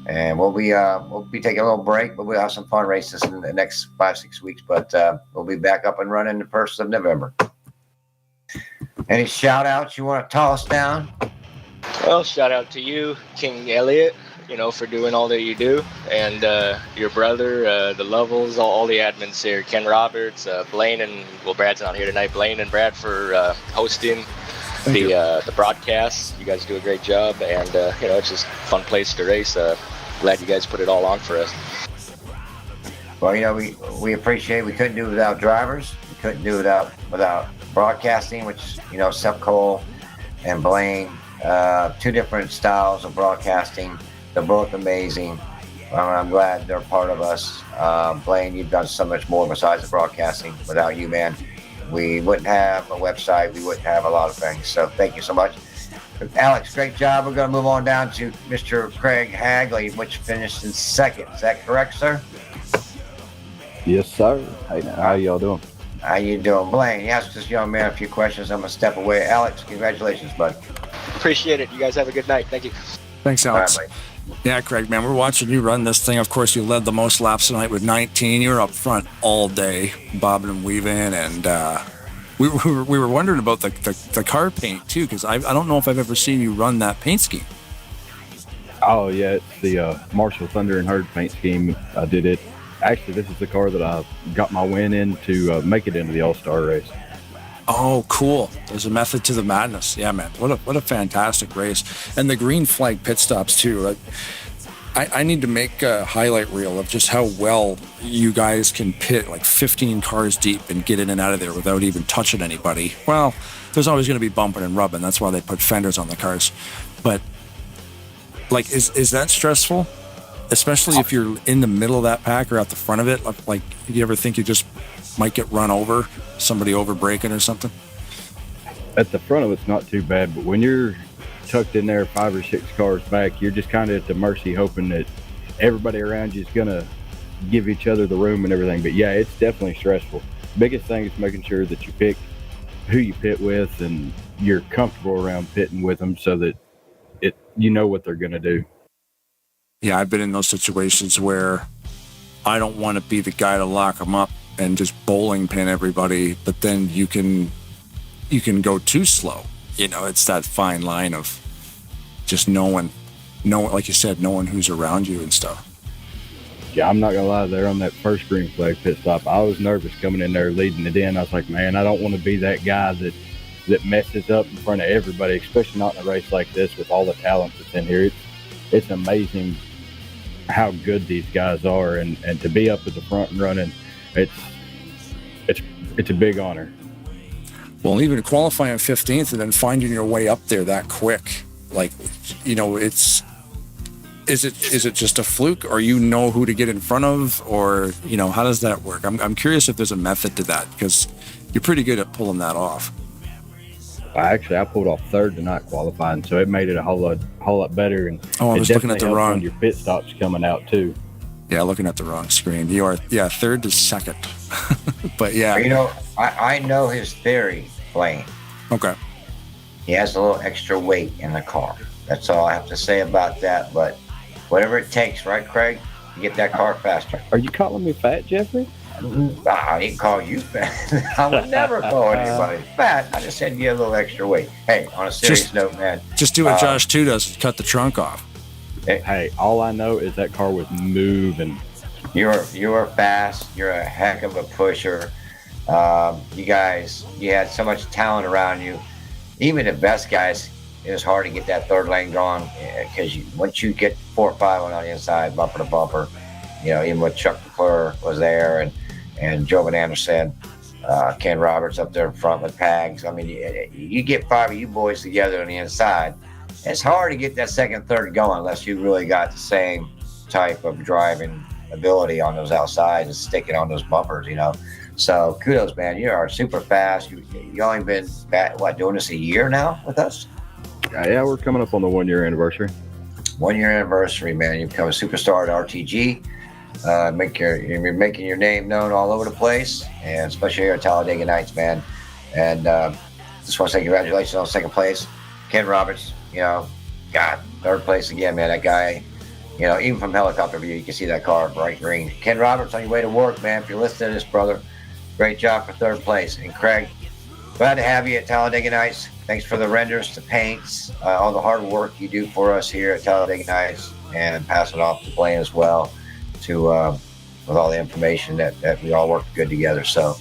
And we'll be taking a little break, but we'll have some fun races in the next 5-6 weeks. But we'll be back up and running the 1st of November. Any shout outs you want to toss down? Well, shout out to you, King Elliott, for doing all that you do, and your brother, the Lovels, all the admins here, Ken Roberts, Blaine, and Brad's not here tonight. Blaine and Brad for hosting the broadcast. You guys do a great job, and it's just a fun place to race. Glad you guys put it all on for us. Well, we appreciate it. We couldn't do it without drivers. We couldn't do it without broadcasting, which Seth Cole and Blaine, 2 different styles of broadcasting. They're both amazing. I'm glad they're part of us. Blaine, you've done so much more besides the broadcasting. Without you, man, we wouldn't have a website. We wouldn't have a lot of things. So thank you so much. Alex, great job. We're going to move on down to Mr. Craig Hagley, which finished in 2nd. Is that correct, sir? Yes, sir. How y'all doing? How you doing? Blaine, you asked this young man a few questions. I'm going to step away. Alex, congratulations, bud. Appreciate it. You guys have a good night. Thank you. Thanks, Alex. All right, Yeah, Craig, man, we're watching you run this thing. Of course, you led the most laps tonight with 19. You were up front all day, bobbing and weaving, and we were wondering about the car paint too, because I don't know if I've ever seen you run that paint scheme. Oh yeah, it's the Marshall Thunder and Herd paint scheme. I did it. Actually, this is the car that I got my win in to make it into the All-Star race. Oh, cool. There's a method to the madness. Yeah, man. What a fantastic race. And the green flag pit stops, too. I need to make a highlight reel of just how well you guys can pit like 15 cars deep and get in and out of there without even touching anybody. Well, there's always going to be bumping and rubbing. That's why they put fenders on the cars. But, like, is that stressful? Especially if you're in the middle of that pack or at the front of it? Like, you ever think you just might get run over, somebody over braking or something? At the front of it's not too bad, but when you're tucked in there 5 or 6 cars back, you're just kind of at the mercy, hoping that everybody around you is going to give each other the room and everything. But yeah, it's definitely stressful. Biggest thing is making sure that you pick who you pit with and you're comfortable around pitting with them so that you know what they're going to do. Yeah, I've been in those situations where I don't want to be the guy to lock them up and just bowling pin everybody, but then you can go too slow. You know, it's that fine line of just knowing, like you said, knowing who's around you and stuff. Yeah, I'm not gonna lie, there on that first green flag pit stop, I was nervous coming in there leading it in. I was like, man, I don't want to be that guy that messes up in front of everybody, especially not in a race like this with all the talent that's in here. It's amazing how good these guys are, and to be up at the front and running, it's a big honor. Well, even qualifying 15th and then finding your way up there that quick, like, you know, is it just a fluke, or you know who to get in front of, or, you know, how does that work? I'm curious if there's a method to that, because you're pretty good at pulling that off. I pulled off third tonight qualifying, so it made it a whole lot better. And I was looking at the wrong. Your pit stops coming out too. Yeah, looking at the wrong screen. You are, third to second. But yeah, you know, I know his theory, Blaine. Okay. He has a little extra weight in the car. That's all I have to say about that. But whatever it takes, right, Craig, to get that car faster. Are you calling me fat, Jeffrey? I didn't call you fat. I would never call anybody fat. I just said you have a little extra weight. Hey, on a serious note, man. Just do what Josh 2 does, cut the trunk off. Hey, all I know is that car was moving. You are fast. You're a heck of a pusher. You guys, you had so much talent around you. Even the best guys, it was hard to get that third lane going, because once you get 4 or 5 on the inside, bumper to bumper, you know, even with Chuck McClure was there and Joe Van Anderson, Ken Roberts up there in front with Pags. I mean, you get 5 of you boys together on the inside, it's hard to get that second, third going unless you really got the same type of driving ability on those outsides and sticking on those bumpers, you know. So kudos, man. You are super fast. You only been doing this a year now with us? Yeah, we're coming up on the 1 year anniversary. 1 year anniversary, man. You become a superstar at RTG. You're making your name known all over the place, and especially here at Talladega Nights, man. And just want to say congratulations on second place. Ken Roberts, you know, God, third place again, man. That guy, you know, even from helicopter view, you can see that car bright green. Ken Roberts, on your way to work, man. If you're listening to this, brother, great job for third place. And Craig, glad to have you at Talladega Nights. Thanks for the renders, the paints, all the hard work you do for us here at Talladega Nights, and pass it off to Blaine as well, to with all the information that we all work good together. So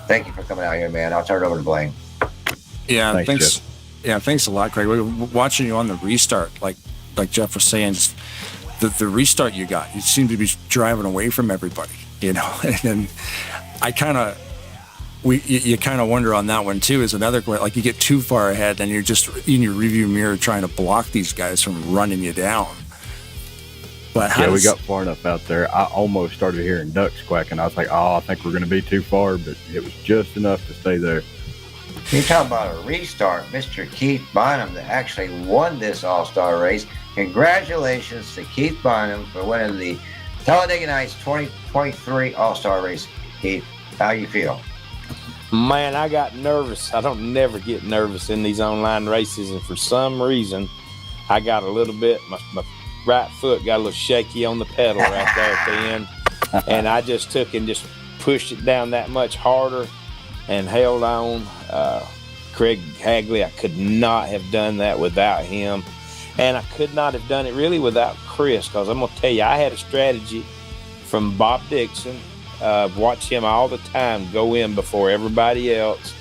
thank you for coming out here, man. I'll turn it over to Blaine. Yeah, thanks. Yeah, thanks a lot, Craig. We were watching you on the restart, like Jeff was saying, just the restart you got. You seem to be driving away from everybody, you know. And then you kind of wonder on that one too. Is another, like, you get too far ahead and you're just in your review mirror trying to block these guys from running you down. But we got far enough out there. I almost started hearing ducks quacking. I was like, I think we're going to be too far, but it was just enough to stay there. You talk about a restart, Mr. Keith Bynum that actually won this All-Star race. Congratulations to Keith Bynum for winning the Talladega Nights 2023 All-Star race. Keith, how you feel? Man, I got nervous. I don't never get nervous in these online races, and for some reason, I got a little bit. right foot got a little shaky on the pedal right there at the end. And I just took and just pushed it down that much harder and held on. Craig Hagley, I could not have done that without him. And I could not have done it really without Chris, because I'm going to tell you, I had a strategy from Bob Dixon. Watch him all the time go in before everybody else.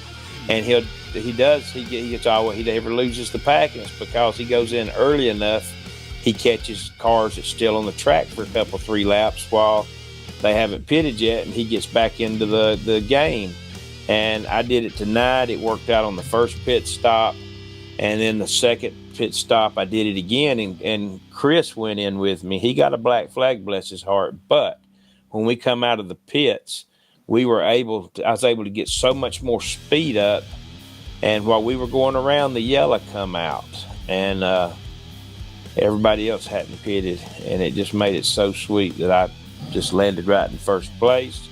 And he never loses the pack, and it's because he goes in early enough. He catches cars that's still on the track for a couple, 3 laps while they haven't pitted yet, and he gets back into the game. And I did it tonight. It worked out on the first pit stop, and then the second pit stop I did it again, and Chris went in with me. He got a black flag, bless his heart, but when we come out of the pits, I was able to get so much more speed up. And while we were going around, the yellow come out, and everybody else hadn't pitted, and it just made it so sweet that I just landed right in first place.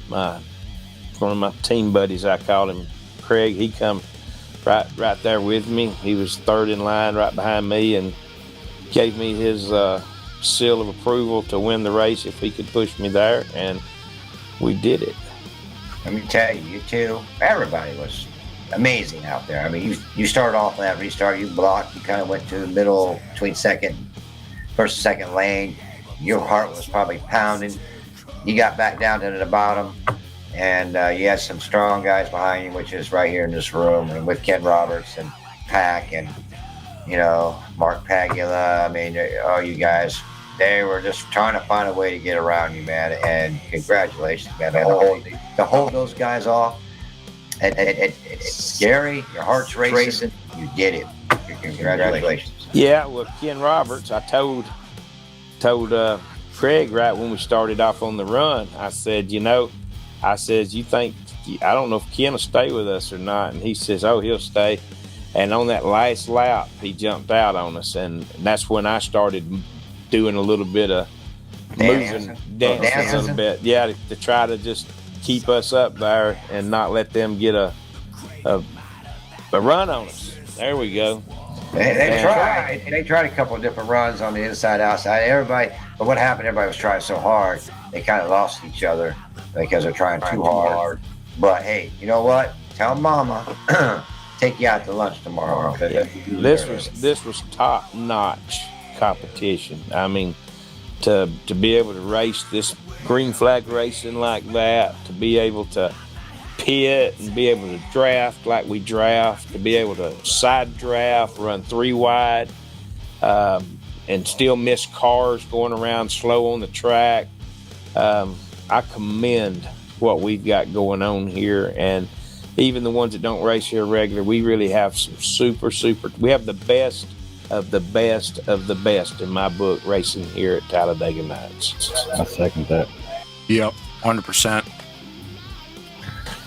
One of my team buddies, I called him Craig, he come right there with me. He was third in line right behind me and gave me his seal of approval to win the race if he could push me there, and we did it. Let me tell you, you two, everybody was amazing out there. I mean, you started off that restart, you blocked, you kind of went to the middle between first and second lane. Your heart was probably pounding. You got back down to the bottom, and you had some strong guys behind you, which is right here in this room, and with Ken Roberts and Pack and, Mark Pagula. I mean, all you guys, they were just trying to find a way to get around you, man, and congratulations, man. To hold those guys off, and Gary, your heart's racing. You did it. Congratulations. Yeah, well, Ken Roberts, I told Craig right when we started off on the run, I said, you think, I don't know if Ken will stay with us or not. And he says, oh, he'll stay. And on that last lap, he jumped out on us. And that's when I started doing a little bit of dancing a little bit. Yeah, to try to just keep us up there and not let them get a run on us. There we go. They tried. They tried a couple of different runs on the inside, outside. But what happened? Everybody was trying so hard, they kind of lost each other because they're trying too hard. But hey, you know what? Tell Mama, take you out to lunch tomorrow. Yeah. This was top-notch competition. I mean, to be able to race this green flag racing like that, to be able to pit and be able to draft like we draft, to be able to side draft, run 3 wide, and still miss cars going around slow on the track. I commend what we've got going on here, and even the ones that don't race here regular, we really have some super, we have the best of the best of the best in my book racing here at Talladega Nights. I second that. Yep, 100%.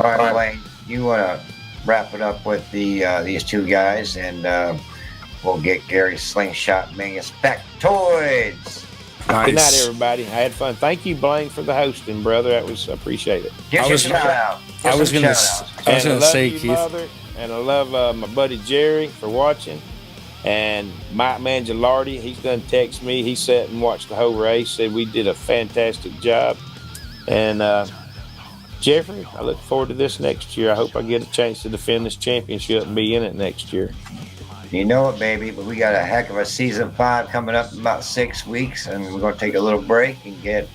All right, Wayne, you want to wrap it up with these two guys, and we'll get Gary Slingshot Mingus factoids. Nice. Good night, everybody. I had fun. Thank you, Blaine, for the hosting, brother. I appreciate it. I was going to say, you, Keith. Mother, and I love my buddy Jerry for watching. And Mike Mangialardi, he's done text me. He sat and watched the whole race, said we did a fantastic job. And Jeffrey, I look forward to this next year. I hope I get a chance to defend this championship and be in it next year. You know it, baby, but we got a heck of a season 5 coming up in about 6 weeks, and we're going to take a little break and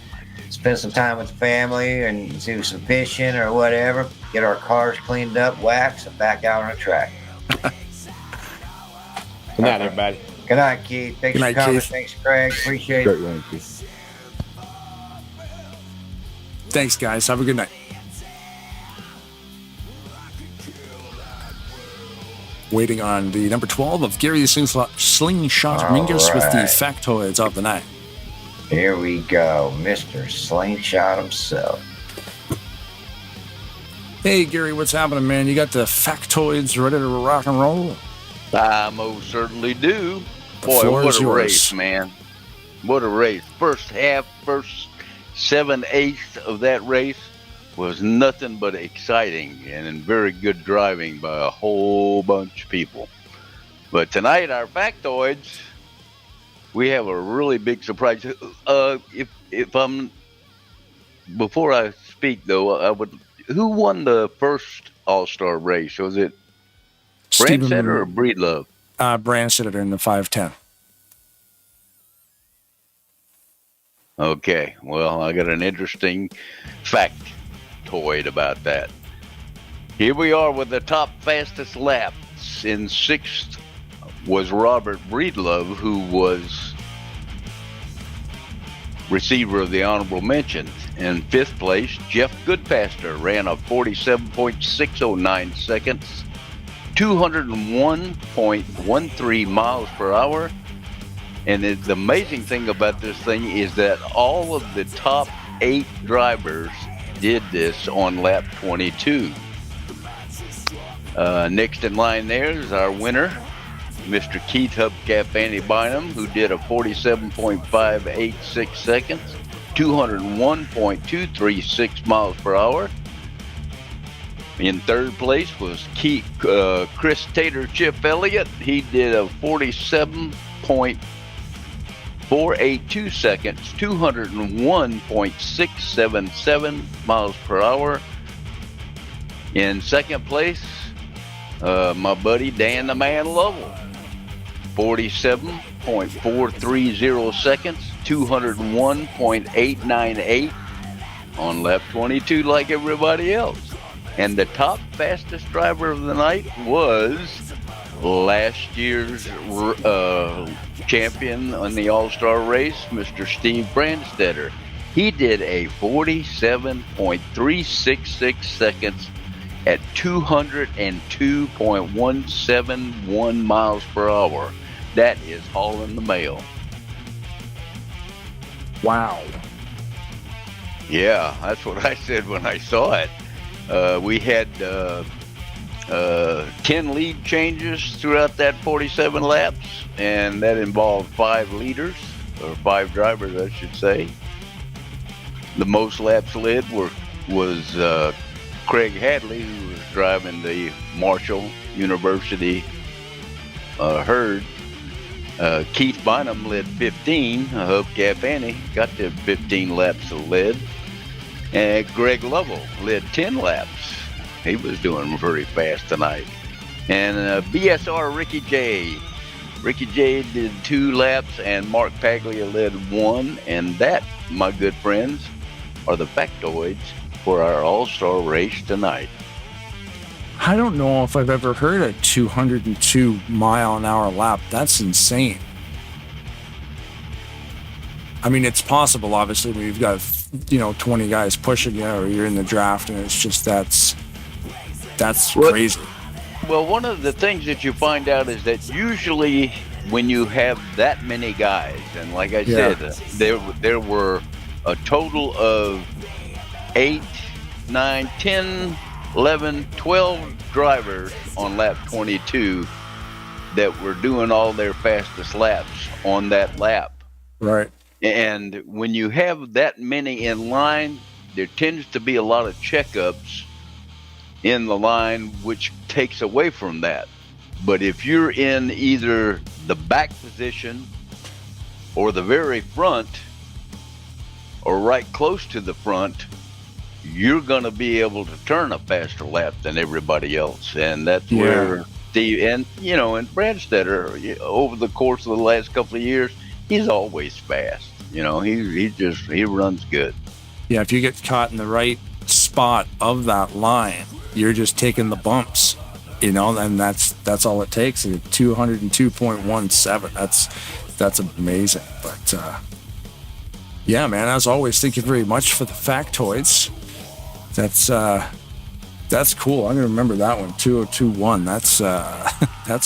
spend some time with the family and do some fishing or whatever, get our cars cleaned up, waxed, and back out on the track. Good night, everybody. Good night, Keith. Thanks for coming. Keith. Thanks, Craig. Appreciate it. Thanks, guys. Have a good night. Waiting on the number 12 of Gary the Slingshot Mingus with the factoids of the night. Here we go, Mr. Slingshot himself. Hey, Gary, what's happening, man? You got the factoids ready to rock and roll? I most certainly do. Boy, what a race, man. What a race. First 7/8 of that race was nothing but exciting and very good driving by a whole bunch of people. But tonight, our factoids, we have a really big surprise. If I'm before I speak though, who won the first All-Star race? Was it Brandstetter or Breedlove? Brandstetter in the 510. Okay, well, I got an interesting factoid about that. Here we are with the top fastest laps. In 6th was Robert Breedlove, who was receiver of the honorable mention. In 5th place, Jeff Goodpaster ran a 47.609 seconds, 201.13 miles per hour. And the amazing thing about this thing is that all of the top 8 drivers did this on lap 22. Next in line there is our winner, Mr. Keith Hubcap Andy Bynum, who did a 47.586 seconds, 201.236 miles per hour. In 3rd place was Chris Tater Chip Elliott. He did a 47.482 seconds, 201.677 miles per hour. In 2nd place, my buddy Dan the Man Lovell, 47.430 seconds, 201.898 on lap 22 like everybody else. And the top fastest driver of the night was last year's champion on the All-Star race, Mr. Steve Brandstetter. He did a 47.366 seconds at 202.171 miles per hour. That is hauling the mail. Wow. Yeah, that's what I said when I saw it. We had 10 lead changes throughout that 47 laps, and that involved 5 leaders, or 5 drivers, I should say. The most laps led was Craig Hadley, who was driving the Marshall University herd. Keith Bynum led 15. Hubcap Annie got to 15 laps of lead. And Greg Lovell led 10 laps. He was doing very fast tonight. And BSR Ricky J. Ricky J did 2 laps, and Mark Paglia led 1. And that, my good friends, are the factoids for our All-Star race tonight. I don't know if I've ever heard a 202 mile an hour lap. That's insane. I mean, it's possible, obviously, when you've got 20 guys pushing you, or you're in the draft, and it's just that's crazy. Well, one of the things that you find out is that usually when you have that many guys, and like I said, there were a total of 8, 9, 10, 11, 12 drivers on lap 22 that were doing all their fastest laps on that lap. Right. And when you have that many in line, there tends to be a lot of checkups in the line, which takes away from that. But if you're in either the back position or the very front or right close to the front, you're going to be able to turn a faster lap than everybody else. And that's where Steve, and Brandstetter, over the course of the last couple of years, he's always fast. He runs good. Yeah, if you get caught in the right spot of that line, you're just taking the bumps, and that's all it takes. 202.17. That's amazing. But yeah, man, as always, thank you very much for the factoids. That's cool. I'm gonna remember that one. 2021. That's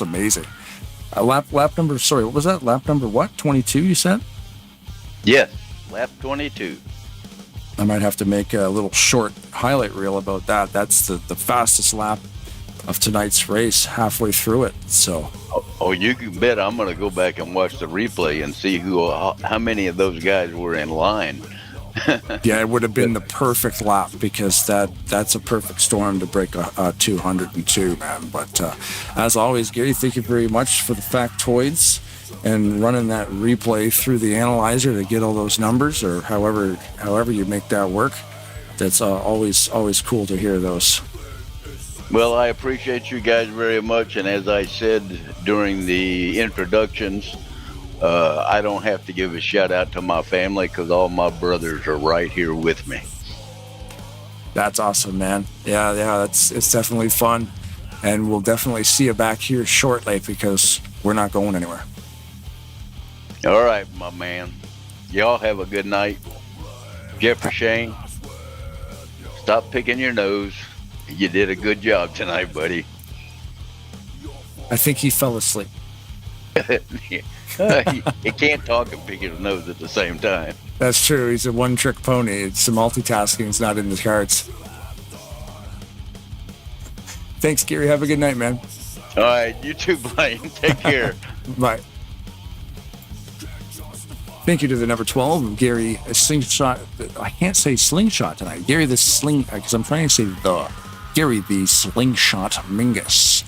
amazing. Lap number. Sorry, what was that? Lap number what? 22. You said? Yes, lap 22. I might have to make a little short highlight reel about that. That's the fastest lap of tonight's race, halfway through it. So. Oh, you can bet I'm going to go back and watch the replay and see how many of those guys were in line. Yeah, it would have been the perfect lap, because that's a perfect storm to break a 202, man. But as always, Gary, thank you very much for the factoids. and running that replay through the analyzer to get all those numbers, or however you make that work. That's always cool to hear those. Well, I appreciate you guys very much, and as I said during the introductions, I don't have to give a shout out to my family because all my brothers are right here with me. That's awesome, man. Yeah, it's definitely fun, and we'll definitely see you back here shortly because we're not going anywhere. All right, my man. Y'all have a good night. Jeffrey Shane, stop picking your nose. You did a good job tonight, buddy. I think he fell asleep. He can't talk and pick his nose at the same time. That's true. He's a one-trick pony. It's the multitasking is not in the cards. Thanks, Gary. Have a good night, man. All right, you too, Blaine. Take care. Bye. Thank you to the number 12, Gary Slingshot. I can't say Slingshot tonight. Gary the Sling, because I'm trying to say Gary the Slingshot Mingus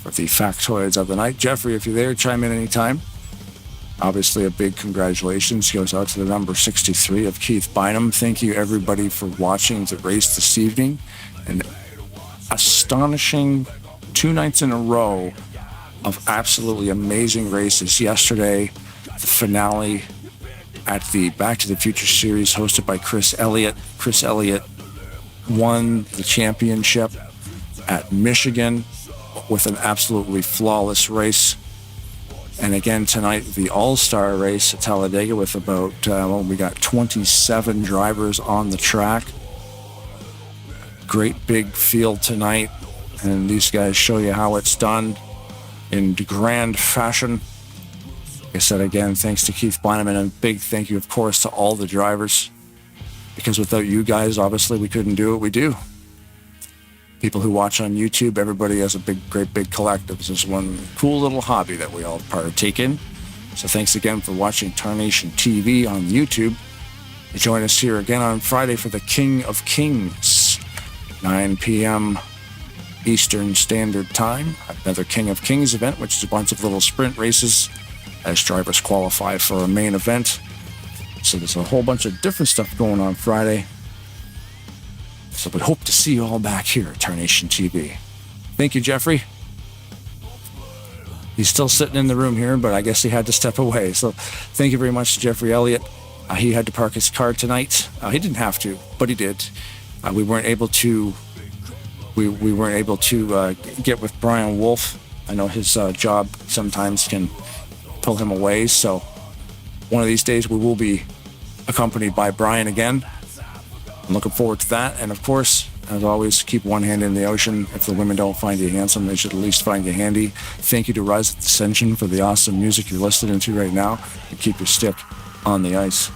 for the factoids of the night. Jeffrey, if you're there, chime in anytime. Obviously, a big congratulations goes out to the number 63 of Keith Bynum. Thank you, everybody, for watching the race this evening. An astonishing 2 nights in a row of absolutely amazing races. Yesterday, the finale at the Back to the Future series hosted by Chris Elliott. Chris Elliott won the championship at Michigan with an absolutely flawless race. And again tonight, the All-Star race at Talladega with about, we got 27 drivers on the track. Great big field tonight. And these guys show you how it's done in grand fashion. Like I said again, thanks to Keith Bynum, and a big thank you, of course, to all the drivers. Because without you guys, obviously, we couldn't do what we do. People who watch on YouTube, everybody has a great big collective. This is one cool little hobby that we all partake in. So thanks again for watching Tarnation TV on YouTube. You join us here again on Friday for the King of Kings, 9 p.m. Eastern Standard Time. Another King of Kings event, which is a bunch of little sprint races as drivers qualify for a main event. So there's a whole bunch of different stuff going on Friday. So we hope to see you all back here at Tarnation TV. Thank you, Jeffrey. He's still sitting in the room here, but I guess he had to step away. So thank you very much to Jeffrey Elliott. He had to park his car tonight. He didn't have to, but he did. We weren't able to get with Brian Wolf. I know his job sometimes can pull him away. So one of these days we will be accompanied by Brian again. I'm looking forward to that. And of course, as always, keep one hand in the ocean. If the women don't find you handsome, they should at least find you handy. Thank you to Rise of Dissension for the awesome music you're listening to right now. And keep your stick on the ice.